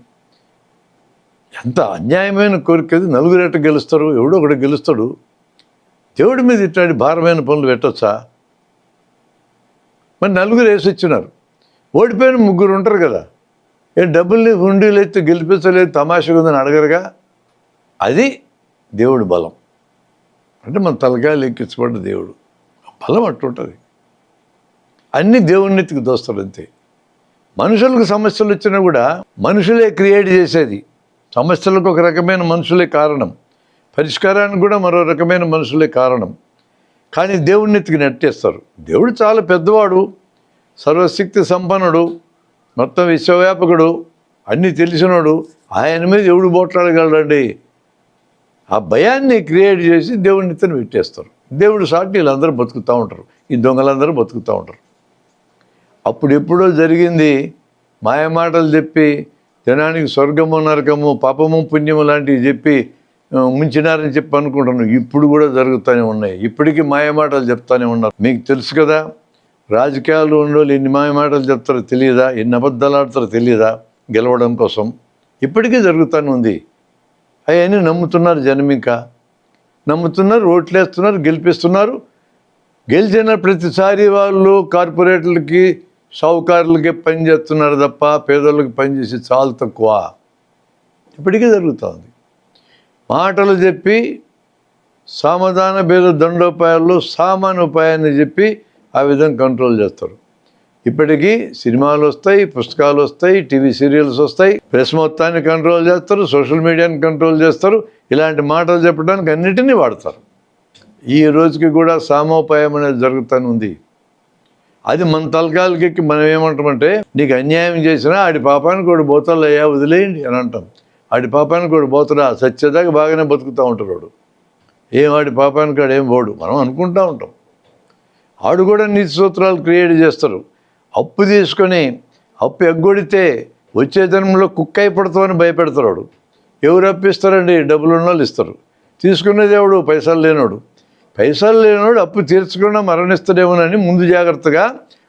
ఎంత అన్యాయమైన కోరికది. 4 ఎట్ట గెలుస్తారు? ఎవడో ఒకటి గెలుస్తాడు. దేవుడి మీద ఇట్లాంటి భారమైన పనులు పెట్టొచ్చా? మరి 4 వేసి వచ్చినారు, ఓడిపోయిన 3 ఉంటారు కదా. డబ్బుల్ని హుండీలు అయితే గెలిపించలేదు, తమాషగా ఉందని అడగరుగా. అది దేవుడి బలం. అంటే మన తలకాయలు ఎక్కించబడ్డ దేవుడు బలం అట్టుంటుంది. అన్నీ దేవుడినెత్తికి దోస్తాడు అంతే. మనుషులకు సమస్యలు వచ్చినా కూడా మనుషులే క్రియేట్ చేసేది. సమస్యలకు ఒక రకమైన మనుషులే కారణం, పరిష్కారానికి కూడా మరో రకమైన మనుషులే కారణం. కానీ దేవుడినెత్తికి నెట్టేస్తారు. దేవుడు చాలా పెద్దవాడు, సర్వశక్తి సంపన్నుడు, మొత్తం విశ్వవ్యాపకుడు, అన్నీ తెలిసినోడు. ఆయన మీద ఎవడు పోట్లాడగలడండి? ఆ భయాన్ని క్రియేట్ చేసి దేవుడిని ఇతను పెట్టేస్తారు. దేవుడు సాటి వీళ్ళందరూ బతుకుతూ ఉంటారు, ఈ దొంగలందరూ బతుకుతూ ఉంటారు. అప్పుడు ఎప్పుడో జరిగింది మాయమాటలు చెప్పి జనానికి స్వర్గము నరకము పాపము పుణ్యము లాంటివి చెప్పి ముంచినారని చెప్పి అనుకుంటున్నాను. ఇప్పుడు కూడా జరుగుతూనే ఉన్నాయి. ఇప్పటికీ మాయమాటలు చెప్తానే ఉన్నారు. మీకు తెలుసు కదా, రాజకీయాలు ఉండేవాళ్ళు ఎన్ని మాయమాటలు చెప్తారో తెలియదా, ఎన్ని అబద్ధాలు ఆడతారో తెలియదా గెలవడం కోసం. ఇప్పటికీ జరుగుతూనే ఉంది. అవన్నీ నమ్ముతున్నారు జనం, ఇంకా నమ్ముతున్నారు, ఓట్లేస్తున్నారు, గెలిపిస్తున్నారు. గెలిచిన ప్రతిసారి వాళ్ళు కార్పొరేట్లకి షావుకారులకి పని చేస్తున్నారు తప్ప పేదోళ్ళకి పనిచేసి చాలా తక్కువ. ఇప్పటికీ జరుగుతుంది. మాటలు చెప్పి సామధాన భేద దండోపాయాల్లో సామాన్య ఉపాయాన్ని చెప్పి ఆ విధంగా కంట్రోల్ చేస్తారు. ఇప్పటికీ సినిమాలు వస్తాయి, పుస్తకాలు వస్తాయి, టీవీ సీరియల్స్ వస్తాయి, ప్రెస్ మొత్తాన్ని కంట్రోల్ చేస్తారు, సోషల్ మీడియాని కంట్రోల్ చేస్తారు. ఇలాంటి మాటలు చెప్పడానికి అన్నిటినీ వాడతారు. ఈ రోజుకి కూడా సామోపాయం అనేది జరుగుతూనే ఉంది. అది మన తలకాలకి మనం ఏమంటామంటే, నీకు అన్యాయం చేసినా ఆడి పాపానికి కూడా బోతలు అయ్యా వదిలేయండి అని అంటాం. ఆడి పాపానికి కూడా బోతురా, సత్యదాకా బాగానే బతుకుతూ ఉంటాడు వాడు. ఆడి పాపానికి వాడు ఏం పోడు మనం అనుకుంటూ ఉంటాం. ఆడు కూడా నీతి సూత్రాలు క్రియేట్ చేస్తారు. అప్పు తీసుకొని అప్పు ఎగ్గొడితే వచ్చే జన్మలో కుక్క అయిపడతామని భయపెడతాడు వాడు. ఎవరు అప్పిస్తారండి? డబ్బులు ఉన్న వాళ్ళు ఇస్తారు. తీసుకునేది ఎవడు? పైసలు లేనోడు. పైసలు లేనోడు అప్పు తీర్చకుండా మరణిస్తాడేమోనని ముందు జాగ్రత్తగా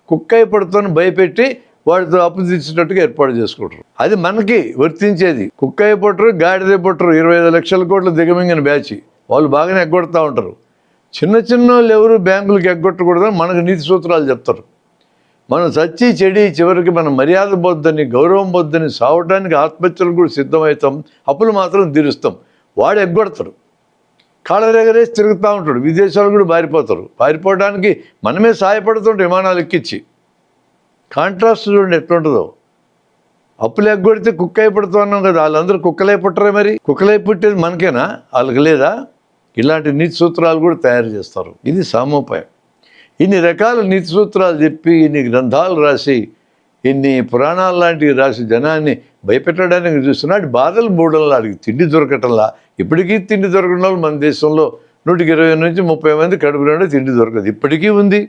కుక్క అయిపడతామని భయపెట్టి వాడితో అప్పు తీర్చేటట్టుగా ఏర్పాటు చేసుకుంటారు. అది మనకి వర్తించేది. కుక్క అయిపోతారు, గాడిద పట్టరు, 25 లక్షల కోట్లు దిగమింగిన బ్యాచ్ వాళ్ళు బాగానే ఎగ్గొడతా ఉంటారు. చిన్న చిన్న వాళ్ళు ఎవరు బ్యాంకులకు ఎగ్గొట్టకూడదని మనకు నీతి సూత్రాలు చెప్తారు. మనం చచ్చి చెడి చివరికి మన మర్యాద బొద్దని, గౌరవం బొద్దని, సావటానికి ఆత్మహత్యలు కూడా సిద్ధమవుతాం, అప్పులు మాత్రం తీరుస్తాం. వాడు ఎగ్గొడతాడు, కాళ్ళరెగరేసి తిరుగుతూ ఉంటాడు. విదేశాలు కూడా పారిపోతారు. పారిపోవడానికి మనమే సహాయపడుతుంటాం విమానాలు ఎక్కించి. కాంట్రాస్ట్ చూడండి ఎట్లుంటుందో. అప్పులు ఎగ్గొడితే కుక్క అయిపడుతూ అన్నాం కదా, వాళ్ళందరూ కుక్కలై పుట్టరే. మరి కుక్కలై పుట్టేది మనకేనా? వాళ్ళకి లేదా? ఇలాంటి నీతి సూత్రాలు కూడా తయారు చేస్తారు. ఇది సామోపాయం. ఇన్ని రకాల నీతి సూత్రాలు చెప్పి, ఇన్ని గ్రంథాలు రాసి, ఇన్ని పురాణాలు లాంటివి రాసి జనాన్ని భయపెట్టడానికి చూస్తున్నాడు. బాధలు బూడల్లో అడిగి తిండి దొరకటంలా. ఇప్పటికీ తిండి దొరకడం వల్ల మన దేశంలో 120 నుంచి 30 మంది కడుపు నిండా తిండి దొరకదు. ఇప్పటికీ ఉంది.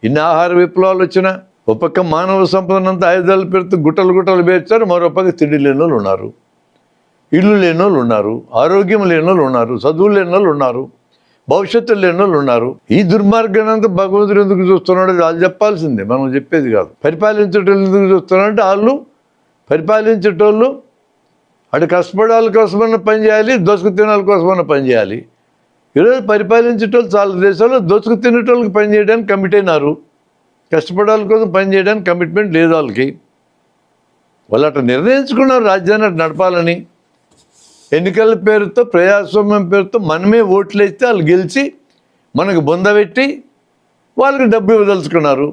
ఇన్ని ఆహార విప్లవాలు వచ్చినా ఒక పక్క మానవ సంపదనంతా ఆయుధాలు పెడుతూ గుట్టలు గుట్టలు పేర్చారు, మరో పక్క తిండి లేని వాళ్ళు ఉన్నారు, ఇల్లు లేని వాళ్ళు ఉన్నారు, ఆరోగ్యం లేని వాళ్ళు ఉన్నారు, చదువులు లేని వాళ్ళు ఉన్నారు, భవిష్యత్తు లేని వాళ్ళు ఉన్నారు. ఈ దుర్మార్గానంతా భగవంతుడు ఎందుకు చూస్తున్నాడు? వాళ్ళు చెప్పాల్సిందే, మనం చెప్పేది కాదు. పరిపాలించేటోళ్ళు ఎందుకు చూస్తున్నారంటే వాళ్ళు పరిపాలించేటోళ్ళు అటు కష్టపడాల కోసమన్నా పని చేయాలి, దోసుకు తినాల కోసమన్నా పని చేయాలి. ఈరోజు పరిపాలించేటోళ్ళు చాలా దేశాల్లో దోసుకు తినేటోళ్ళకి పని చేయడానికి కమిట్ అయినారు, కష్టపడాల కోసం పని చేయడానికి కమిట్మెంట్ లేదు వాళ్ళకి. వాళ్ళు అట్లా నిర్ణయించుకున్నారు రాజ్యాన్ని అటు నడపాలని. ఎన్నికల పేరుతో, ప్రజాస్వామ్యం పేరుతో మనమే ఓట్లు వేస్తే వాళ్ళు గెలిచి మనకు బొందబెట్టి వాళ్ళకి డబ్బు ఇవ్వదలుచుకున్నారు.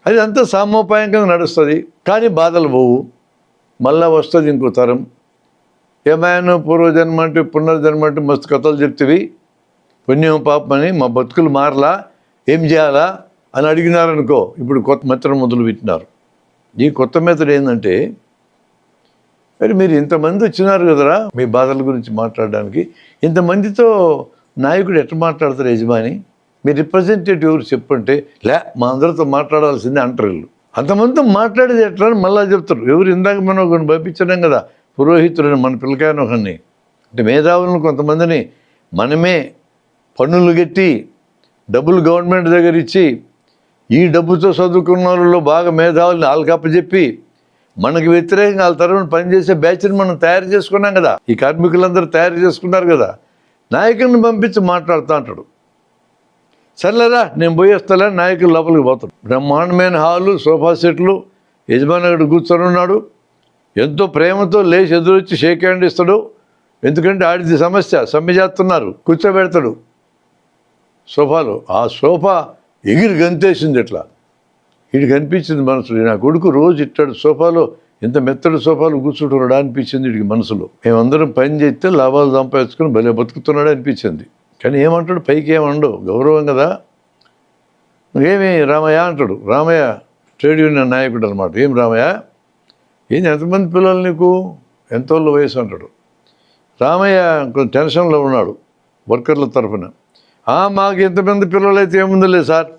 అది అంతా సామోపాయంగా నడుస్తుంది. కానీ బాధలు పోవు, మళ్ళా వస్తుంది ఇంకో తరం. ఏమైనా పూర్వజన్మ అంటే పునర్జన్మ అంటే మస్తు కథలు చెప్తివి, పుణ్యం పాపమని, మా బతుకులు మారలా, ఏం చేయాలా అని అడిగినారనుకో, ఇప్పుడు కొత్త మెత్తడం మొదలు పెట్టినారు. ఈ కొత్త మెత్తడు ఏంటంటే, మరి మీరు ఇంతమంది వచ్చినారు కదరా మీ బాధల గురించి మాట్లాడడానికి, ఇంతమందితో నాయకుడు ఎట్లా మాట్లాడతారు యజమాని, మీ రిప్రజెంటేటివ్ ఎవరు చెప్పంటే, లే మా అందరితో మాట్లాడాల్సిందే అంటారు వీళ్ళు. అంతమందితో మాట్లాడేది ఎట్లా అని మళ్ళీ చెప్తారు. ఎవరు ఇందాక మనం ఒకరిని పంపించడం కదా, పురోహితుడిని, మన పిల్లకాయన ఒకరిని, అంటే మేధావులను కొంతమందిని మనమే పన్నులు కట్టి డబ్బులు గవర్నమెంట్ దగ్గర ఇచ్చి, ఈ డబ్బుతో చదువుకున్న వాళ్ళలో బాగా మేధావుల్ని వాళ్ళకప్పచెప్పి మనకు వ్యతిరేకంగా వాళ్ళ తరఫున పనిచేసే బ్యాచ్ని మనం తయారు చేసుకున్నాం కదా, ఈ కార్మికులందరూ తయారు చేసుకున్నారు కదా. నాయకుడిని పంపించి మాట్లాడుతూ అంటాడు, సర్లేరా నేను పోయేస్తాలే, నాయకులు లోపలికి పోతాడు. బ్రహ్మాండమైన హాలు, సోఫా సెట్లు, యజమాని అక్కడ కూర్చొని ఉన్నాడు, ఎంతో ప్రేమతో లేచి ఎదురొచ్చి షేక్ హ్యాండ్ ఇస్తాడు. ఎందుకంటే ఆడిది సమస్య, సమ్మె చేస్తున్నారు, కూర్చోబెడతాడు సోఫాలో. ఆ సోఫా ఎగిరి గంతేసింది ఇట్లా, వీడికి కనిపించింది మనసులో, నా కొడుకు రోజు ఇట్టాడు సోఫాలో, ఇంత మెత్తడి సోఫాలు కూర్చుంటున్నాడా అనిపించింది వీడికి మనసులో. మేమందరం పని చేస్తే లాభాలు సంపాదించుకొని భలే బతుకుతున్నాడా అనిపించింది. కానీ ఏమంటాడు, పైకి ఏమండు, గౌరవం కదా. ఏమి రామయ్య అంటాడు. రామయ్య ట్రేడ్ యూనియన్ నాయకుడు అనమాట. ఏం రామయ్య, ఏంది ఎంతమంది పిల్లలు నీకు, ఎంతోళ్ళ వయసు అంటాడు. రామయ్య కొంచెం టెన్షన్లో ఉన్నాడు వర్కర్ల తరఫున. మాకు ఎంతమంది పిల్లలు అయితే ఏముందిలే సార్,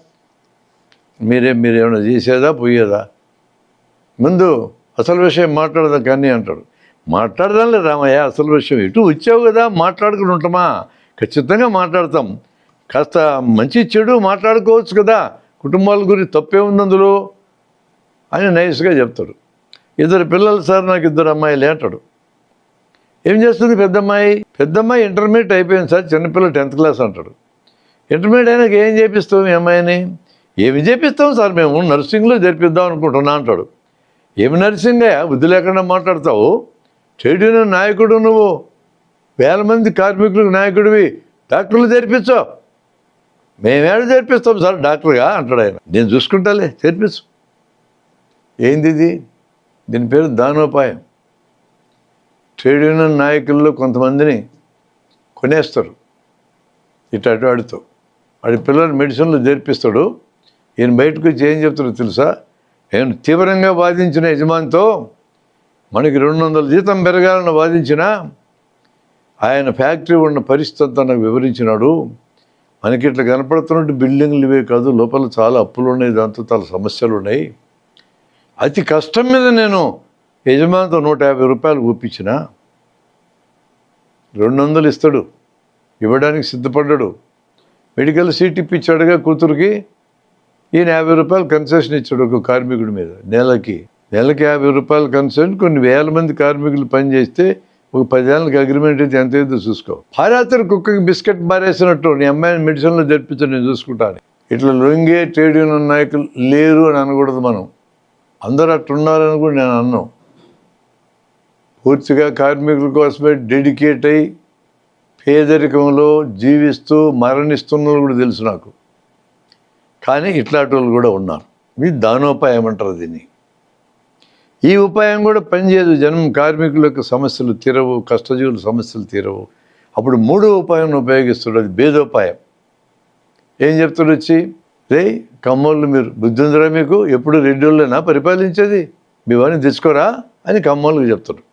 మీరేమైనా చేసేదా పోయేదా, ముందు అసలు విషయం మాట్లాడదా కానీ అంటాడు. మాట్లాడదాంలే రామయ్య, అసలు విషయం ఇటు వచ్చావు కదా, మాట్లాడుకుని ఉంటామా, ఖచ్చితంగా మాట్లాడతాం, కాస్త మంచి చెడు మాట్లాడుకోవచ్చు కదా, కుటుంబాల గురించి తప్పే ఉంది అందులో అని నైస్గా చెప్తాడు. ఇద్దరు పిల్లలు సార్, నాకు ఇద్దరు అమ్మాయిలే అంటాడు. ఏం చేస్తుంది పెద్దమ్మాయి ఇంటర్మీడియట్ అయిపోయింది సార్, చిన్నపిల్ల 10th క్లాస్ అంటాడు. ఇంటర్మీడియట్ అయినాక ఏం చేపిస్తాం మీ అమ్మాయిని? ఏమి చేపిస్తాం సార్, మేము నర్సింగ్లో జరిపిద్దాం అనుకుంటున్నా అంటాడు. ఏమి నర్సింగ్ బుద్ధి లేకుండా మాట్లాడతావు, ట్రేడ్ యూనియన్ నాయకుడు నువ్వు, 1000 మంది కార్మికులకు నాయకుడివి, డాక్టర్లు చేర్పించు. మేమేడ చేర్పిస్తాం సార్ డాక్టర్గా అంటాడు ఆయన. నేను చూసుకుంటాలే, చేర్పించు. ఏంది ఇది? దీని పేరు దానోపాయం. ట్రేడ్ యూనియన్ నాయకుల్లో కొంతమందిని కొనేస్తారు ఇటు అటు ఆడుతూ. వాడి పిల్లలు మెడిసిన్లు చేర్పిస్తాడు. ఈయన బయటకు వచ్చి ఏం చెప్తాడో తెలుసా, నేను తీవ్రంగా వాదించిన యజమానితో మనకి 200 జీతం పెరగాలని వాదించినా ఆయన ఫ్యాక్టరీ ఉన్న పరిస్థితి అంతా నాకు వివరించినాడు. మనకి ఇట్లా కనపడుతున్నట్టు బిల్డింగ్లు ఇవే కాదు, లోపల చాలా అప్పులు ఉన్నాయి, దాంతో చాలా సమస్యలు ఉన్నాయి. అతి కష్టం మీద నేను యజమానితో 150 రూపాయలు ఒప్పించిన, 200 ఇస్తాడు, ఇవ్వడానికి సిద్ధపడ్డాడు. మెడికల్ సీట్ ఇప్పించాడుగా కూతురికి. ఈయన 50 రూపాయలు కన్సెషన్ ఇచ్చాడు ఒక కార్మికుడి మీద. నెలకి 50 రూపాయలు కన్సెషన్. కొన్ని 1000 మంది కార్మికులు పనిచేస్తే ఒక 10 ఏళ్ళకి అగ్రిమెంట్ అయితే ఎంత ఏదో చూసుకో. భార్యాతరు కుక్కకి బిస్కెట్ బారేసినట్టు నీ అమ్మాయిని మెడిసిన్లో జరిపించు, నేను చూసుకుంటాను. ఇట్లా లొంగే ట్రేడ్ యూనియన్ నాయకులు లేరు అని అనకూడదు మనం, అందరూ అట్టున్నారని కూడా నేను అన్నాను. పూర్తిగా కార్మికుల కోసమే డెడికేట్ అయ్యి పేదరికంలో జీవిస్తూ మరణిస్తున్న కూడా తెలుసు నాకు. కానీ ఇట్లాంటి వాళ్ళు కూడా ఉన్నారు. ఇది దానోపాయం అంటారు దీన్ని. ఈ ఉపాయం కూడా పనిచేయదు. జనం కార్మికుల యొక్క సమస్యలు తీరవు, కష్టజీవుల సమస్యలు తీరవు. అప్పుడు 3వ ఉపాయం ఉపయోగిస్తాడు, అది భేదోపాయం. ఏం చెప్తాడు వచ్చి, రే కమ్మోళ్ళు మీరు బుద్ధి ఉందిరా మీకు, ఎప్పుడు రెడ్డోళ్ళైనా పరిపాలించేది, మీ వాడిని తెచ్చుకోరా అని కమ్మోళ్ళకి చెప్తాడు.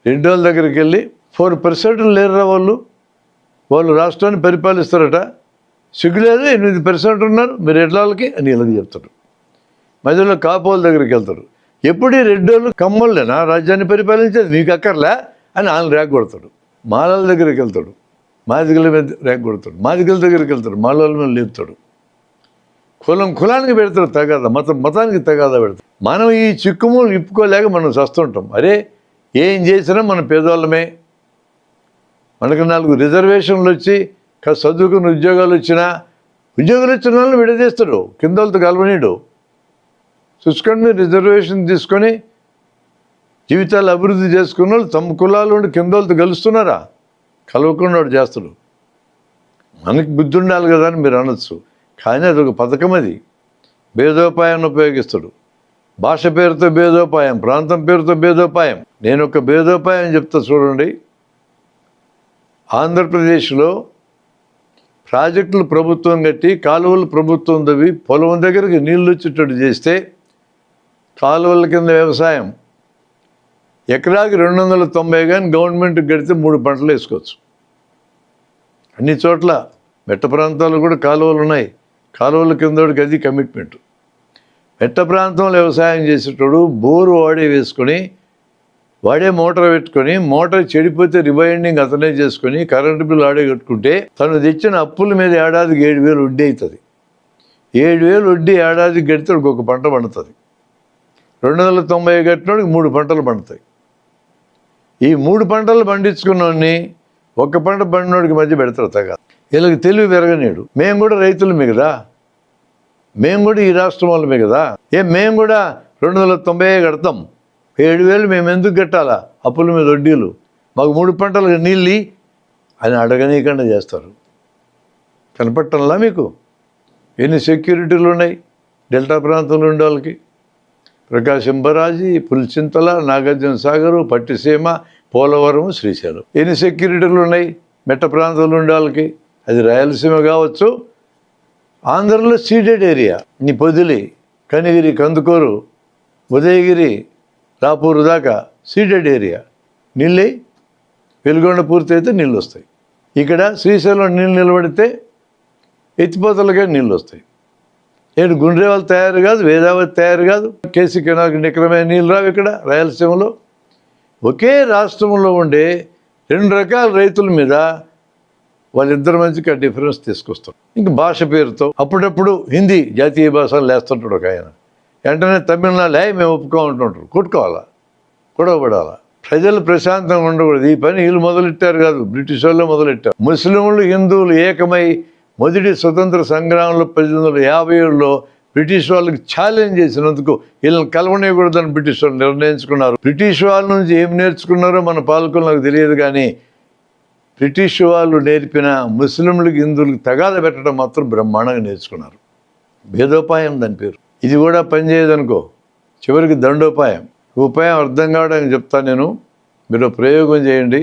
రెడ్డోళ్ళ దగ్గరికి వెళ్ళి 4% లేరురా వాళ్ళు రాష్ట్రాన్ని పరిపాలిస్తారట, సిగ్గులేదు 8% ఉన్నారు మీరు ఎడ్ల వాళ్ళకి అని ఇలాగ చెప్తాడు. మధ్యలో కాపోల దగ్గరికి వెళ్తాడు. ఎప్పుడు ఈ రెడ్డోళ్ళు కమ్మోళ్ళేనా రాజ్యాన్ని పరిపాలించేది, మీకు అక్కర్లే అని ఆయన రేగ కొడతాడు. మాలల దగ్గరికి వెళ్తాడు, మాదిగల మీద రేగ కొడతాడు. మాదిగల దగ్గరికి వెళ్తాడు, మాలల మీద లేపుతాడు. కులానికి పెడతాడు తగాదా, మతానికి తగాదా పెడతాడు. మనం ఈ చిక్కుములు ఇప్పుకోలేక మనం చస్తుంటాం. అరే ఏం చేసినా మన పేదవాళ్ళమే. మనకు 4 రిజర్వేషన్లు వచ్చి చదువుకున్న ఉద్యోగాలు వచ్చిన వాళ్ళని విడదీస్తాడు, కింద వాళ్ళతో కలవనీడు. చూసుకోండి, మీరు రిజర్వేషన్ తీసుకొని జీవితాలు అభివృద్ధి చేసుకున్న వాళ్ళు తమ కులాలు ఉండి కింద వాళ్ళతో కలుస్తున్నారా? కలవకుండా వాడు చేస్తాడు. మనకి బుద్ధి ఉండాలి కదా అని మీరు అనొచ్చు, కానీ అదొక పథకం. అది భేదోపాయాన్ని ఉపయోగిస్తాడు. భాష పేరుతో భేదోపాయం, ప్రాంతం పేరుతో భేదోపాయం. నేను ఒక భేదోపాయం చెప్తా చూడండి. ఆంధ్రప్రదేశ్లో ప్రాజెక్టులు ప్రభుత్వం కట్టి, కాలువలు ప్రభుత్వం తవ్వి, పొలం దగ్గరికి నీళ్ళు వచ్చేటట్టు చేస్తే కాలువల కింద వ్యవసాయం ఎకరాకి 290 కానీ గవర్నమెంట్కి కడితే 3 పంటలు వేసుకోవచ్చు. అన్ని చోట్ల మెట్ట ప్రాంతాల్లో కూడా కాలువలు ఉన్నాయి. కాలువల కిందోడికి అది కమిట్మెంట్. మెట్ట ప్రాంతంలో వ్యవసాయం చేసేటోడు బోరు వాడే వేసుకొని, వాడే మోటార్ పెట్టుకొని, మోటార్ చెడిపోతే రివైండింగ్ అతనే చేసుకొని, కరెంటు బిల్లు ఆడే కట్టుకుంటే తను తెచ్చిన అప్పుల మీద ఏడాదికి 7,000 వడ్డీ అవుతుంది. 7,000 వడ్డీ ఏడాదికి కడితే ఒక పంట పండుతుంది. 290 కట్టినోడికి 3 పంటలు పండుతాయి. ఈ 3 పంటలు పండించుకున్నోడిని ఒక్క పంట పండినోడికి మధ్య పెడతారు తగా. వీళ్ళకి తెలివి పెరగనీడు. మేము కూడా రైతులమే కదా, మేము కూడా ఈ రాష్ట్రం వాళ్ళమే కదా, మేము కూడా 290 కడతాం, 7,000 మేము ఎందుకు కట్టాలా అప్పుల మీద వడ్డీలు, మాకు 3 పంటలకు నీళ్ళు అని అడగనీయకుండా చేస్తారు. కనపట్టంలా మీకు ఎన్ని సెక్యూరిటీలు ఉన్నాయి డెల్టా ప్రాంతంలో ఉండే వాళ్ళకి? ప్రకాశం బరాజీ, పులిచింతల, నాగార్జున సాగరు, పట్టిసీమ, పోలవరం, శ్రీశైలం. ఎన్ని సెక్యూరిటీలు ఉన్నాయి మెట్ట ప్రాంతంలో ఉండే వాళ్ళకి? అది రాయలసీమ కావచ్చు, ఆంధ్రలో సీడెడ్ ఏరియా. నీ పొదిలి, కనిగిరి, కందుకూరు, ఉదయగిరి, రాపూరు దాకా సీడెడ్ ఏరియా. నీళ్ళు వెలుగొండ పూర్తి అయితే నీళ్ళు వస్తాయి. ఇక్కడ శ్రీశైలం నీళ్ళు నిలబడితే ఎత్తిపోతలకే నీళ్ళు వస్తాయి. ఏడు గుండ్రేవాళ్ళు తయారు కాదు, వేదావతి తయారు కాదు, కేసీ కెనాల్కి నికరమైన నీళ్ళు రావు ఇక్కడ రాయలసీమలో. ఒకే రాష్ట్రంలో ఉండే 2 రకాల రైతుల మీద వాళ్ళిద్దరి మధ్యకి ఆ డిఫరెన్స్ తీసుకొస్తాం. ఇంక భాష పేరుతో అప్పుడప్పుడు హిందీ జాతీయ భాషలు లేస్తుంటాడు ఒక ఆయన, వెంటనే తమిళనాడు మేము ఒప్పుకోమంటుంటారు. కొట్టుకోవాలా, గొడవపడాలా. ప్రజలు ప్రశాంతంగా ఉండకూడదు. ఈ పని వీళ్ళు మొదలెట్టారు కాదు, బ్రిటిష్ వాళ్ళు మొదలెట్టారు. ముస్లింలు హిందువులు ఏకమై మొదటి స్వతంత్ర సంగ్రామంలో 1857లో బ్రిటిష్ వాళ్ళకి ఛాలెంజ్ చేసినందుకు వీళ్ళని కలవనేయకూడదని బ్రిటిష్ వాళ్ళు నిర్ణయించుకున్నారు. బ్రిటిష్ వాళ్ళ నుంచి ఏం నేర్చుకున్నారో మన పాలకులు నాకు తెలియదు, కానీ బ్రిటిష్ వాళ్ళు నేర్పిన ముస్లింలకు హిందువులకు తగాద పెట్టడం మాత్రం బ్రహ్మాండంగా నేర్చుకున్నారు. భేదోపాయం దాని పేరు. ఇది కూడా పనిచేయదనుకో, చివరికి దండోపాయం. ఉపాయం అర్థం కావడానికి చెప్తాను నేను, మీరు ప్రయోగం చేయండి.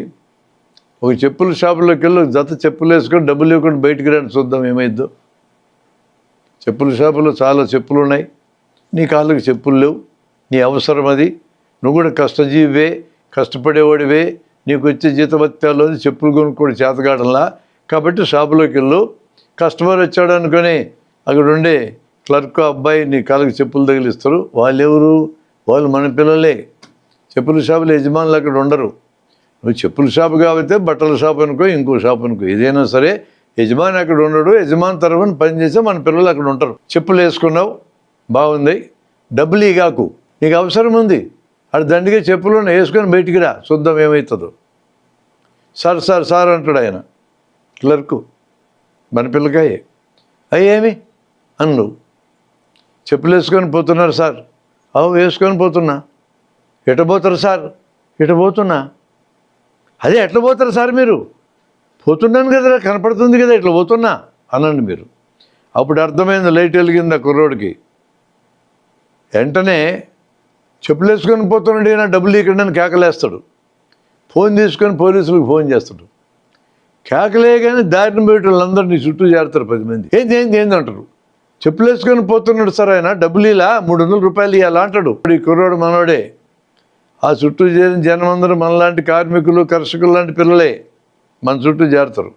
ఒక చెప్పుల షాపులోకి వెళ్ళి జత చెప్పులు వేసుకొని డబ్బులు ఇవ్వకుండా బయటికి రండి, చూద్దాం ఏమైద్దో. చెప్పుల షాపులో చాలా చెప్పులు ఉన్నాయి, నీ కాళ్ళకి చెప్పులు లేవు, నీ అవసరం అది. నువ్వు కూడా కష్టజీవే, కష్టపడేవాడివే, నీకు వచ్చే జీతభత్యాల్లో చెప్పులు కొనుక్కోడు చేతగాడంలా. కాబట్టి షాపులోకి వెళ్ళు. కస్టమర్ వచ్చాడు అనుకొని అక్కడ ఉండే క్లర్క్ అబ్బాయి నీ కాళ్ళకి చెప్పులు తగిలిస్తారు. వాళ్ళు ఎవరు? వాళ్ళు మన పిల్లలే. చెప్పుల షాపులు యజమానులు అక్కడ ఉండరు. నువ్వు చెప్పుల షాపు కాబట్టి బట్టల షాప్ అనుకో, ఇంకో షాప్ అనుకో, ఏదైనా సరే యజమాని అక్కడ ఉండడు. యజమాని తరఫున పనిచేసే మన పిల్లలు అక్కడ ఉంటారు. చెప్పులు వేసుకున్నావు, బాగుంది, డబ్బులు ఇగాకు, నీకు అవసరం ఉంది, అక్కడ దండిగా చెప్పులు వేసుకొని బయటికి రా, చూద్దాం ఏమవుతుందో. సార్ సార్ సార్ అంటాడు ఆయన క్లర్కు, మన పిల్లకాయే. అయ్యేమి అన్ను, చెప్పులు వేసుకొని పోతున్నారు సార్. అవు వేసుకొని పోతున్నా. ఎట పోతారు సార్? ఎట పోతున్నా. అదే ఎట్లా పోతారు సార్ మీరు? పోతున్నాను కదా, కనపడుతుంది కదా, ఇట్లా పోతున్నా అనండి మీరు. అప్పుడు అర్థమైంది, లైట్ వెలిగింది ఆ కుర్రోడికి. వెంటనే చెప్పులు వేసుకొని పోతున్నాడు, నా డబ్బులు ఇక్కడ కేకలేస్తాడు. ఫోన్ తీసుకొని పోలీసులకు ఫోన్ చేస్తాడు. కేకలే కానీ దారిని పోయే వాళ్ళందరినీ చుట్టూ చేరుతారు 10 మంది. ఏంది అంటారు. చెప్పులు వేసుకొని పోతున్నాడు సార్ ఆయన, డబ్బులు ఇలా 300 రూపాయలు ఇవ్వాలా అంటాడు. ఈ కుర్రోడు మనోడే. ఆ చుట్టూ చేరిన జనమందరూ మనలాంటి కార్మికులు, కర్షకులు లాంటి పిల్లలే మన చుట్టూ చేరుతారు.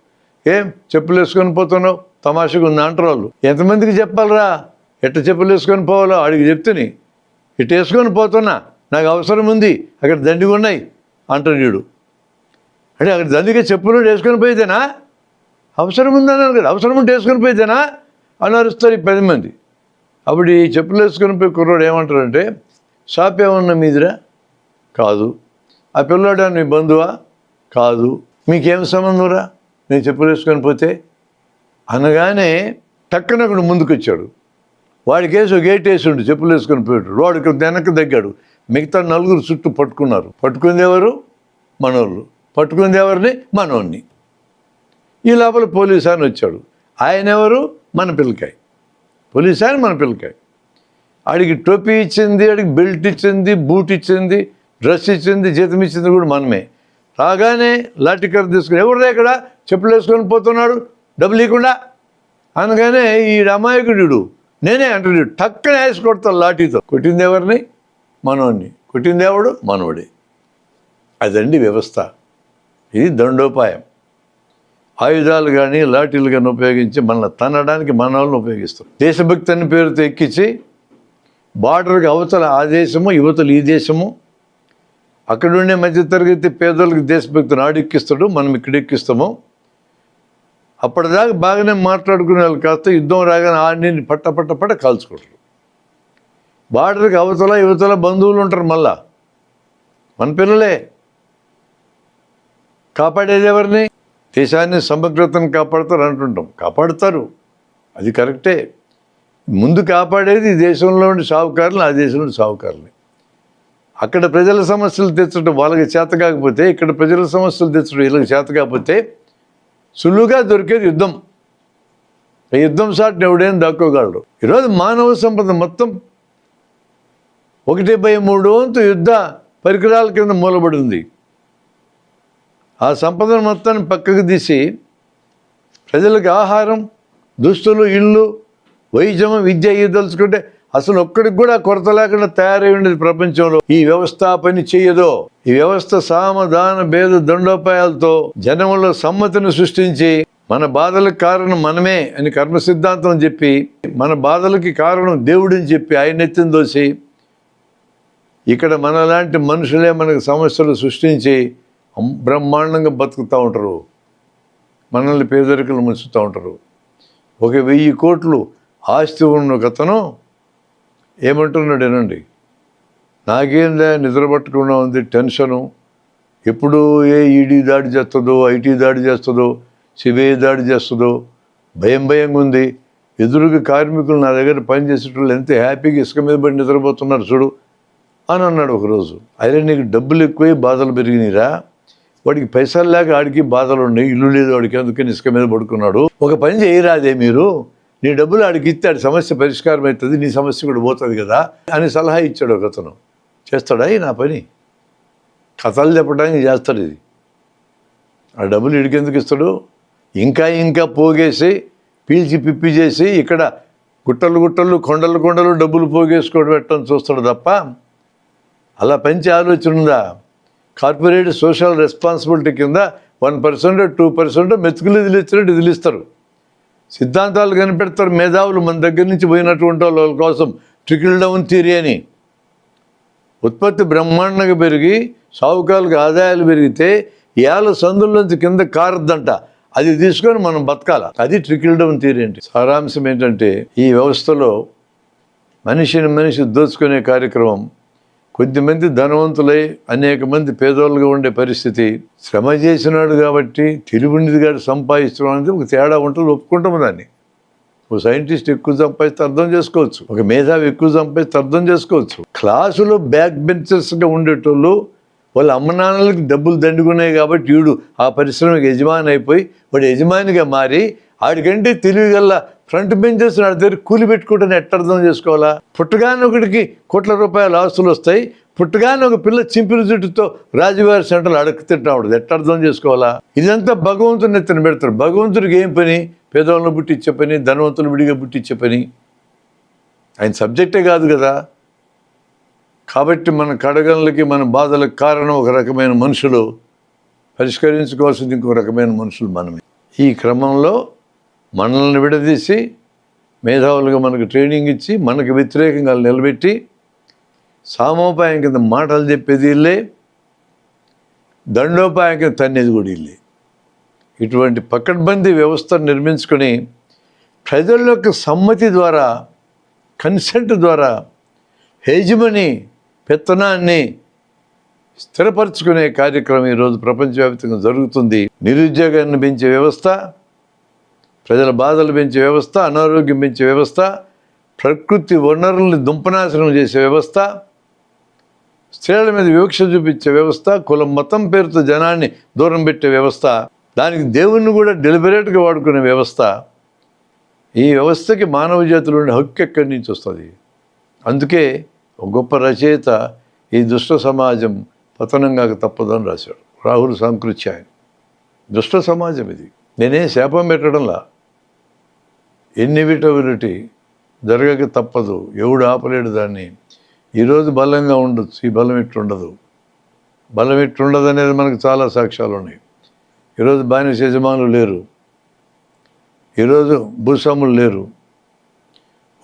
ఏం చెప్పులు వేసుకొని పోతున్నావు, తమాషగా ఉంది అంటారు వాళ్ళు. ఎంతమందికి చెప్పాలరా? ఎట్ట చెప్పులు వేసుకొని పోవాలో ఆడికి చెప్తుని ఇటు వేసుకొని పోతున్నా, నాకు అవసరం ఉంది, అక్కడ దండిగా ఉన్నాయి అంటాడు వీడు. అంటే అక్కడ దండిగా చెప్పులు వేసుకొని పోయితేనా? అవసరం ఉందన్నారు కదా, అవసరం ఉంటే వేసుకొని పోయితేనా అని అరుస్తారు ఈ 10 మంది. అప్పుడు ఈ చెప్పులు వేసుకొని పోయి కుర్రోడు ఏమంటారంటే, షాప్ ఏమన్నా మీదిరా? కాదు. ఆ పిల్లోడా నీ బంధువా? కాదు. మీకేం సంబంధంరా నేను చెప్పులు వేసుకొని పోతే అనగానే టక్కన అక్కడ ముందుకు వచ్చాడు. వాడికి వేసి ఒక గేట్ వేసి ఉండి చెప్పులు వేసుకొని పోయాడు. వాడికి వెనక్కి దగ్గాడు. మిగతా 4 చుట్టూ పట్టుకున్నారు. పట్టుకుంది ఎవరు? మనోళ్ళు. పట్టుకుంది ఎవరిని? మనోడిని. ఈ లోపల పోలీస్ ఆయన వచ్చాడు. ఆయన ఎవరు? మన పిల్లకాయ. పోలీస్ ఆయన మన పిల్లకాయ. ఆడికి టోపీ ఇచ్చింది, ఆడికి బెల్ట్ ఇచ్చింది, బూట్ ఇచ్చింది, డ్రెస్ ఇచ్చింది, జీతం ఇచ్చింది కూడా మనమే. రాగానే లాఠీ కర్ర తీసుకుని ఎవరు ఇక్కడ చెప్పులు వేసుకొని పోతున్నాడు డబ్బులు ఇవ్వకుండా అనగానే ఈ అమాయకుడు నేనే అంటాడు. టక్కన వేసి కొడతాడు లాఠీతో. కొట్టింది ఎవరిని? మనోడిని. కొట్టింది ఎవడు? మనోడే. అదండి వ్యవస్థ. ఇది దండోపాయం. ఆయుధాలు కానీ లాఠీలు కానీ ఉపయోగించి మనల్ని తన్నడానికి మన వాళ్ళని ఉపయోగిస్తాం. దేశభక్తి అనే పేరుతో ఎక్కించి బార్డర్కి అవతల ఆ దేశము, యువతలు ఈ దేశము, అక్కడుండే మధ్యతరగతి పేదలకు దేశభక్తిని ఆడెక్కిస్తాడు, మనం ఇక్కడ ఎక్కిస్తాము. అప్పటిదాకా బాగానే మాట్లాడుకునే వాళ్ళు కాస్త యుద్ధం రాగానే ఆడిని పట్ట కాల్చుకుంటారు. బార్డర్కి అవతల యువతల బంధువులు ఉంటారు. మళ్ళా మన పిల్లలే. కాపాడేది ఎవరిని? దేశాన్ని సమగ్రతను కాపాడుతారు అంటుంటాం. కాపాడుతారు, అది కరెక్టే. ముందు కాపాడేది ఈ దేశంలో ఉండి సావుకారులు, ఆ దేశంలో సావుకారులు. అక్కడ ప్రజల సమస్యలు తెచ్చడం వాళ్ళకి చేత కాకపోతే, ఇక్కడ ప్రజల సమస్యలు తెచ్చడం వీళ్ళకి చేత కాకపోతే సులువుగా దొరికేది యుద్ధం. యుద్ధం సాటిని ఎవడేం దాక్కోగలడు. ఈరోజు మానవ సంపద మొత్తం 1/3 వంతు యుద్ధ పరికరాల కింద మూలబడి ఉంది. ఆ సంపదను మొత్తాన్ని పక్కకు తీసి ప్రజలకు ఆహారం, దుస్తులు, ఇళ్ళు, వైద్యం, విద్య ఇదలుచుకుంటే అసలు ఒక్కడికి కూడా కొరత లేకుండా తయారై ఉండేది ప్రపంచంలో. ఈ వ్యవస్థ పని చేయదో. ఈ వ్యవస్థ సామధాన భేద దండోపాయాలతో జనంలో సమ్మతిని సృష్టించి మన బాధలకు కారణం మనమే అని కర్మ సిద్ధాంతం చెప్పి, మన బాధలకి కారణం దేవుడని చెప్పి ఆయన ఎత్తిన దోసి, ఇక్కడ మనలాంటి మనుషులే మనకు సమస్యలు సృష్టించి బ్రహ్మాండంగా బతుకుతూ ఉంటారు. మనల్ని పేదరికలు ముంచుతూ ఉంటారు. 1000 కోట్లు ఆస్తి ఉన్న కథను ఏమంటున్నాడు ఏనండి, నాకేందా నిద్ర పట్టకుండా ఉంది, టెన్షను, ఎప్పుడు ఏ ఈడీ దాడి చేస్తుందో, ఐటీ దాడి చేస్తుందో, సిబిఐ దాడి చేస్తుందో భయంగా ఉంది. ఎదురుగా కార్మికులు నా దగ్గర పనిచేసేటోళ్ళు ఎంత హ్యాపీగా ఇసుక మీద పడి నిద్రపోతున్నారు చూడు అని అన్నాడు ఒకరోజు. అయినా నీకు డబ్బులు ఎక్కువై బాధలు పెరిగినాయిరా, వాడికి పైసలు లేక ఆడికి బాధలు ఉన్నాయి, ఇల్లు లేదు వాడికి, అందుకని ఇసుక మీద పడుకున్నాడు. ఒక పని చేయరాదే మీరు, నీ డబ్బులు ఆడికి ఇస్తే ఆడి సమస్య పరిష్కారం అవుతుంది, నీ సమస్య కూడా పోతుంది కదా అని సలహా ఇచ్చాడు ఒక అతను. చేస్తాడా నా పని? కథలు చెప్పడానికి చేస్తాడు ఇది. ఆ డబ్బులు ఇడికెందుకు ఇస్తాడు? ఇంకా పోగేసి పీల్చి పిప్పి చేసి ఇక్కడ గుట్టలు కొండలు డబ్బులు పోగేసుకోవడం పెట్టని చూస్తాడు తప్ప అలా పెంచే ఆలోచన ఉందా? కార్పొరేట్ సోషల్ రెస్పాన్సిబిలిటీ కింద 1% 2% మెతుకులు ఇదిలిచ్చినట్టు ఇదిలిస్తారు. సిద్ధాంతాలు కనిపెడతారు మేధావులు మన దగ్గర నుంచి పోయినటువంటి వాళ్ళ కోసం. ట్రికిల్ డౌన్ థియరీ అని. ఉత్పత్తి బ్రహ్మాండంగా పెరిగి సావుకారులకు ఆదాయాలు పెరిగితే ఏళ్ళ సందుల్లోంచి కింద కారద్దంట, అది తీసుకొని మనం బతకాల. అది ట్రికిల్ డౌన్ థియరీ అంటే. సారాంశం ఏంటంటే, ఈ వ్యవస్థలో మనిషి దోచుకునే కార్యక్రమం, కొద్దిమంది ధనవంతులై అనేక మంది పేదోళ్ళుగా ఉండే పరిస్థితి, శ్రమ చేసినాడు కాబట్టి తెలివిండిది గారు సంపాదిస్తున్నాడు అనేది ఒక తేడా ఉంటుంది, ఒప్పుకుంటాము దాన్ని. ఒక సైంటిస్ట్ ఎక్కువ సంపాదిస్తే అర్థం చేసుకోవచ్చు, ఒక మేధావి ఎక్కువ సంపాదిస్తే అర్థం చేసుకోవచ్చు. క్లాసులో బ్యాక్ బెంచర్స్గా ఉండేటోళ్ళు వాళ్ళ అమ్మనాన్నలకి డబ్బులు దండుకున్నాయి కాబట్టి వీడు ఆ పరిశ్రమకి యజమాని అయిపోయి వాడు యజమానిగా మారి ఆడికంటే తెలివిగల ఫ్రంట్ బెంచెస్ నా దగ్గర కూలి పెట్టుకుంటాను ఎట్ట అర్థం చేసుకోవాలా? పుట్టగానే ఒకటికి కోట్ల రూపాయల ఆస్తులు వస్తాయి, పుట్టగానే ఒక పిల్ల చింపిరి జుట్టుతో రాజువారి సెంటర్లు అడక్కు తింటా ఉండదు, ఎట్ట అర్థం చేసుకోవాలా? ఇదంతా భగవంతుని ఎత్తున పెడతారు. భగవంతుడికి ఏం పని? పేదవాళ్ళను పుట్టించే పని, ధనవంతులు విడిగా పుట్టించే పని. ఆయన సబ్జెక్టే కాదు కదా. కాబట్టి మన కడగలకి మన బాధలకు కారణం ఒక రకమైన మనుషులు, పరిష్కరించుకోవాల్సింది ఇంకో రకమైన మనుషులు మనమే. ఈ క్రమంలో మనల్ని విడదీసి మేధావులుగా మనకు ట్రైనింగ్ ఇచ్చి మనకు వ్యతిరేకంగా నిలబెట్టి సామోపాయం కింద మాటలు చెప్పేది ఇల్లే, దండోపాయం కింద తన్నేది కూడా ఇల్లే. ఇటువంటి పకడ్బందీ వ్యవస్థను నిర్మించుకొని ప్రజల యొక్క సమ్మతి ద్వారా, కన్సెంట్ ద్వారా హేజిమని పెత్తనాన్ని స్థిరపరచుకునే కార్యక్రమం ఈరోజు ప్రపంచవ్యాప్తంగా జరుగుతుంది. నిరుద్యోగాన్ని పెంచే వ్యవస్థ, ప్రజల బాధలు పెంచే వ్యవస్థ, అనారోగ్యం పెంచే వ్యవస్థ, ప్రకృతి వనరుల్ని దుంపనాశనం చేసే వ్యవస్థ, స్త్రీల మీద వివక్ష చూపించే వ్యవస్థ, కులం మతం పేరుతో జనాన్ని దూరం పెట్టే వ్యవస్థ, దానికి దేవుణ్ణి కూడా డెలిబరేట్గా వాడుకునే వ్యవస్థ. ఈ వ్యవస్థకి మానవ జాతిలో ఉండే హక్కు ఎక్కడి నుంచి వస్తుంది? అందుకే ఒక గొప్ప రచయిత ఈ దుష్ట సమాజం పతనంగా తప్పదని రాశాడు, రాహుల్ సాంకృత్యాయన్. దుష్ట సమాజం ఇది. నేనే శాపం పెట్టడంలా, ఇన్ఎవిటబిలిటీ జరగక తప్పదు, ఎవడు ఆపలేడు దాన్ని. ఈరోజు బలంగా ఉండొచ్చు, ఈ బలం ఇట్లుండదు. బలం ఇట్లుండదు అనేది మనకు చాలా సాక్ష్యాలు ఉన్నాయి. ఈరోజు బానిస యజమానులు లేరు, ఈరోజు భూస్వాములు లేరు.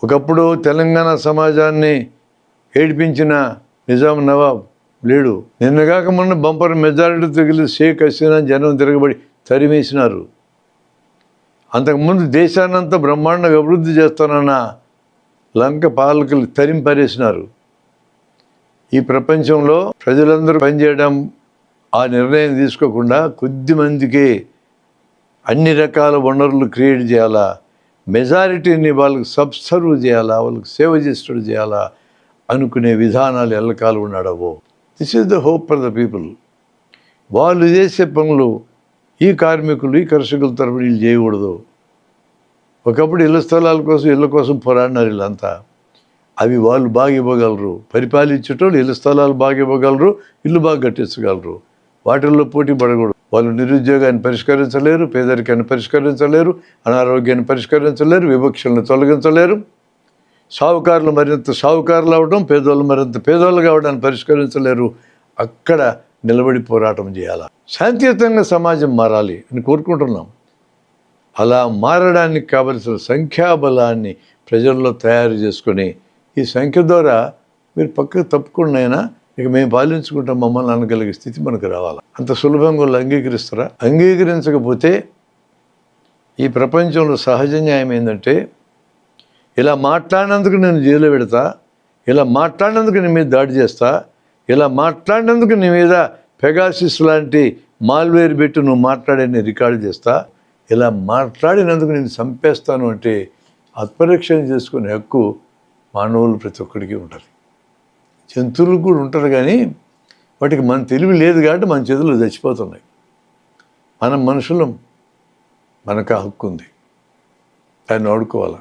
ఒకప్పుడు తెలంగాణ సమాజాన్ని ఏడిపించిన నిజాం నవాబ్ లేడు. నిన్నగాక మొన్న బంపర్ మెజారిటీ తగిలి షేక్ హసీనా జనం తిరగబడి తరిమేసినారు. అంతకుముందు దేశాన్నంతా బ్రహ్మాండంగా అభివృద్ధి చేస్తానన్న లంక పాలకులు తరింపరేసినారు. ఈ ప్రపంచంలో ప్రజలందరూ పనిచేయడం, ఆ నిర్ణయం తీసుకోకుండా కొద్ది మందికి అన్ని రకాల వనరులు క్రియేట్ చేయాలా, మెజారిటీని వాళ్ళకి సబ్సర్వ్ చేయాలా, వాళ్ళకి సేవ చేసేటట్టు చేయాలా అనుకునే విధానాలు ఎల్లకాలం నడవో. This is the hope for the people. వాళ్ళు చేసే పనులు ఈ కార్మికులు, ఈ కర్షకుల తరపున వీళ్ళు చేయకూడదు. ఒకప్పుడు ఇళ్ళ స్థలాల కోసం, ఇళ్ళ కోసం పోరాడినారు వీళ్ళంతా. అవి వాళ్ళు బాగా ఇవ్వగలరు, పరిపాలించేటోళ్ళు ఇళ్ళ స్థలాలు బాగా ఇవ్వగలరు, ఇల్లు బాగా కట్టించగలరు. వాటిల్లో పోటీ పడకూడదు. వాళ్ళు నిరుద్యోగాన్ని పరిష్కరించలేరు, పేదరికాన్ని పరిష్కరించలేరు, అనారోగ్యాన్ని పరిష్కరించలేరు, వివక్షలను తొలగించలేరు. సావుకారులు మరింత సావుకారులు అవడం, పేదోళ్ళు మరింత పేదోళ్ళు కావడాన్ని పరిష్కరించలేరు. అక్కడ నిలబడి పోరాటం చేయాలా. శాంతియుతంగా సమాజం మారాలి అని కోరుకుంటున్నాం. అలా మారడానికి కావలసిన సంఖ్యాబలాన్ని ప్రజల్లో తయారు చేసుకొని, ఈ సంఖ్య ద్వారా మీరు పక్కకు తప్పుకున్నైనా ఇక మేము పాలించుకుంటాం మమ్మల్ని అనగలిగే స్థితి మనకు రావాలి. అంత సులభంగా వాళ్ళు అంగీకరిస్తారా? అంగీకరించకపోతే ఈ ప్రపంచంలో సహజ న్యాయం ఏంటంటే, ఇలా మాట్లాడినందుకు నేను జైల్లో పెడతా, ఇలా మాట్లాడినందుకు నీ మీద దాడి చేస్తా, ఇలా మాట్లాడినందుకు నీ మీద పెగాసిస్ లాంటి మాల్వేర్ పెట్టి నువ్వు మాట్లాడే రికార్డు చేస్తా, ఇలా మాట్లాడినందుకు నేను చంపేస్తాను అంటే ఆత్మరక్షణ చేసుకునే హక్కు మానవులు ప్రతి ఒక్కడికి ఉంటుంది. జంతువులకు కూడా ఉంటారు, కానీ వాటికి మన తెలివి లేదు కాబట్టి మన చేతుల్లో చచ్చిపోతున్నాయి. మనం మనుషులం, మనకు ఆ హక్కు ఉంది, దాన్ని వాడుకోవాలి.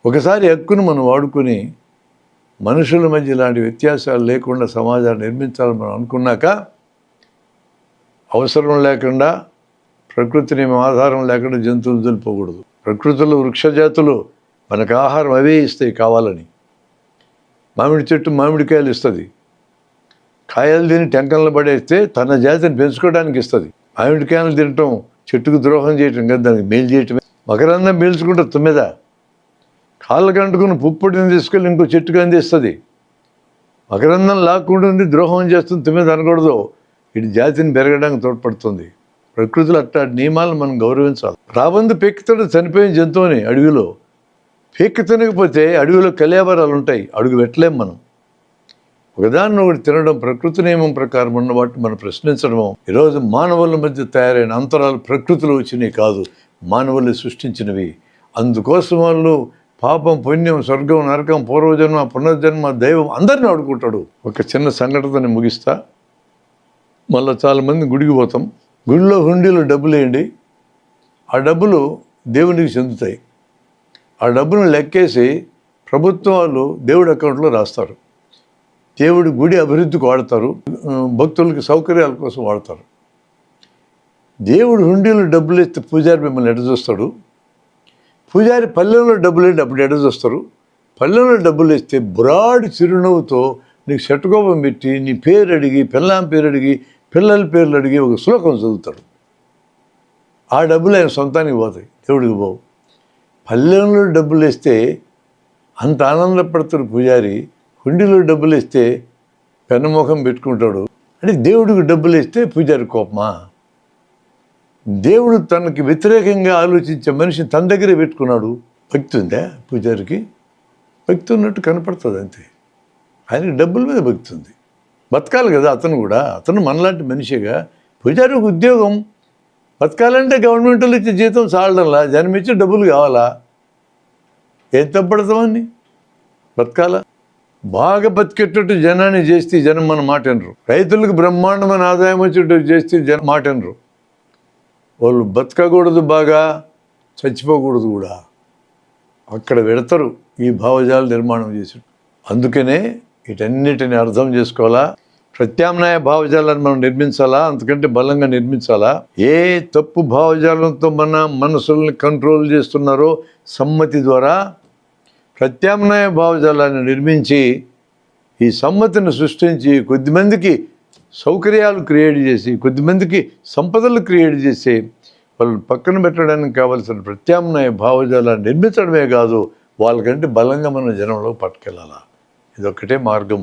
ఒకసారి హక్కును మనం వాడుకొని మనుషుల మధ్య ఇలాంటి వ్యత్యాసాలు లేకుండా సమాజాన్ని నిర్మించాలని మనం అనుకున్నాక, అవసరం లేకుండా ప్రకృతి నియమం ఆధారం లేకుండా జంతువులు తెలిపోకూడదు. ప్రకృతిలో వృక్షజాతులు మనకు ఆహారం అవే ఇస్తాయి కావాలని. మామిడి చెట్టు మామిడికాయలు ఇస్తుంది, కాయలు తిని టెంకల్లో పడేస్తే తన జాతిని పెంచుకోవడానికి ఇస్తుంది. మామిడికాయలు తినటం చెట్టుకు ద్రోహం చేయటం కదా, దానికి మేలు చేయటమే. మకరందం పీల్చుకుంటే తుమ్మెద కాళ్ళకు అంటుకుని పుప్పొడిని తీసుకెళ్ళి ఇంకో చెట్టుకు అందిస్తుంది. మకరందం లాక్కుంటుంది, ద్రోహం చేస్తుంది, తుమ్మెద అనకూడదు. ఇటు జాతిని పెరగడానికి తోడ్పడుతుంది. ప్రకృతిలో అట్టాటి నియమాలను మనం గౌరవించాలి. రాబందు పెక్కుతాడు చనిపోయిన జంతువుని అడవిలో. పెక్కి తినకపోతే అడవిలో కళ్యాబరాలు ఉంటాయి, అడుగు పెట్టలేం మనం. ఒకదాన్ని ఒకటి తినడం ప్రకృతి నియమం ప్రకారం ఉన్న వాటిని మనం ప్రశ్నించడము. ఈరోజు మానవుల మధ్య తయారైన అంతరాలు ప్రకృతిలో వచ్చినవి కాదు, మానవులు సృష్టించినవి. అందుకోసం వాళ్ళు పాపం, పుణ్యం, స్వర్గం, నరకం, పూర్వజన్మ, పునర్జన్మ, దైవం అందరినీ ఆడుకుంటాడు. ఒక చిన్న సంఘటనని ముగిస్తా. మళ్ళీ చాలామంది గుడికి పోతాం. గుడిలో హుండీలో డబ్బులు వేయండి, ఆ డబ్బులు దేవునికి చెందుతాయి. ఆ డబ్బును లెక్కేసి ప్రభుత్వం వాళ్ళు దేవుడి అకౌంట్లో రాస్తారు. దేవుడి గుడి అభివృద్ధికి వాడతారు, భక్తులకి సౌకర్యాల కోసం వాడతారు. దేవుడు హుండీలో డబ్బులు ఇస్తే పూజారి మిమ్మల్ని ఎడ చూస్తాడు. పూజారి పల్లెల్లో డబ్బులు వేయండి, అప్పుడు ఎడ చూస్తారు. పల్లెల్లో డబ్బులు ఇస్తే బ్రాడ్ చిరునవ్వుతో నీకు షట్టుకోపం పెట్టి నీ పేరు అడిగి, పిల్లాం పేరు అడిగి, పిల్లల పేర్లు అడిగి ఒక శ్లోకం చదువుతాడు. ఆ డబ్బులు ఆయన సొంతానికి పోతాయి, దేవుడికి పోవు. పల్లెంలో డబ్బులు వేస్తే అంత ఆనందపడతాడు పూజారి, హుండీలో డబ్బులు వేస్తే పెన్నముఖం పెట్టుకుంటాడు. అంటే దేవుడికి డబ్బులు వేస్తే పూజారి కోపమా? దేవుడు తనకి వ్యతిరేకంగా ఆలోచించే మనిషిని తన దగ్గరే పెట్టుకున్నాడు. భక్తి ఉందా పూజారికి? భక్తి ఉన్నట్టు కనపడుతుంది అంతే. ఆయనకి డబ్బుల మీద భక్తి ఉంది. బతకాలి కదా అతను కూడా. అతను మనలాంటి మనిషిగా. పూజారి ఒక ఉద్యోగం. బతకాలంటే గవర్నమెంట్ వాళ్ళు ఇచ్చే జీతం చాలడంలా, జనం ఇచ్చే డబ్బులు కావాలా? ఏం తప్పడతామని బతకాల? బాగా బతికేటట్టు జనాన్ని చేస్తే జనం మన మాట వినరు. రైతులకు బ్రహ్మాండమైన ఆదాయం వచ్చేటట్టు చేస్తే జనం మాట వినరు. వాళ్ళు బతకకూడదు, బాగా చచ్చిపోకూడదు కూడా. అక్కడ పెడతారు ఈ భావజాలు నిర్మాణం చేసి. అందుకనే వీటన్నిటిని అర్థం చేసుకోవాలా. ప్రత్యామ్నాయ భావజాలాన్ని మనం నిర్మించాలా, అంతకంటే బలంగా నిర్మించాలా. ఏ తప్పు భావజాలంతో మన మనసుల్ని కంట్రోల్ చేస్తున్నారో సమ్మతి ద్వారా ప్రత్యామ్నాయ భావజాలాన్ని నిర్మించి ఈ సమ్మతిని సృష్టించి కొద్దిమందికి సౌకర్యాలు క్రియేట్ చేసి కొద్దిమందికి సంపదలు క్రియేట్ చేసి వాళ్ళని పక్కన పెట్టడానికి కావలసిన ప్రత్యామ్నాయ భావజాలాన్ని నిర్మించడమే కాదు, వాళ్ళకంటే బలంగా మన జనంలో పట్టుకెళ్ళాలా. ఇదొక్కటే మార్గం.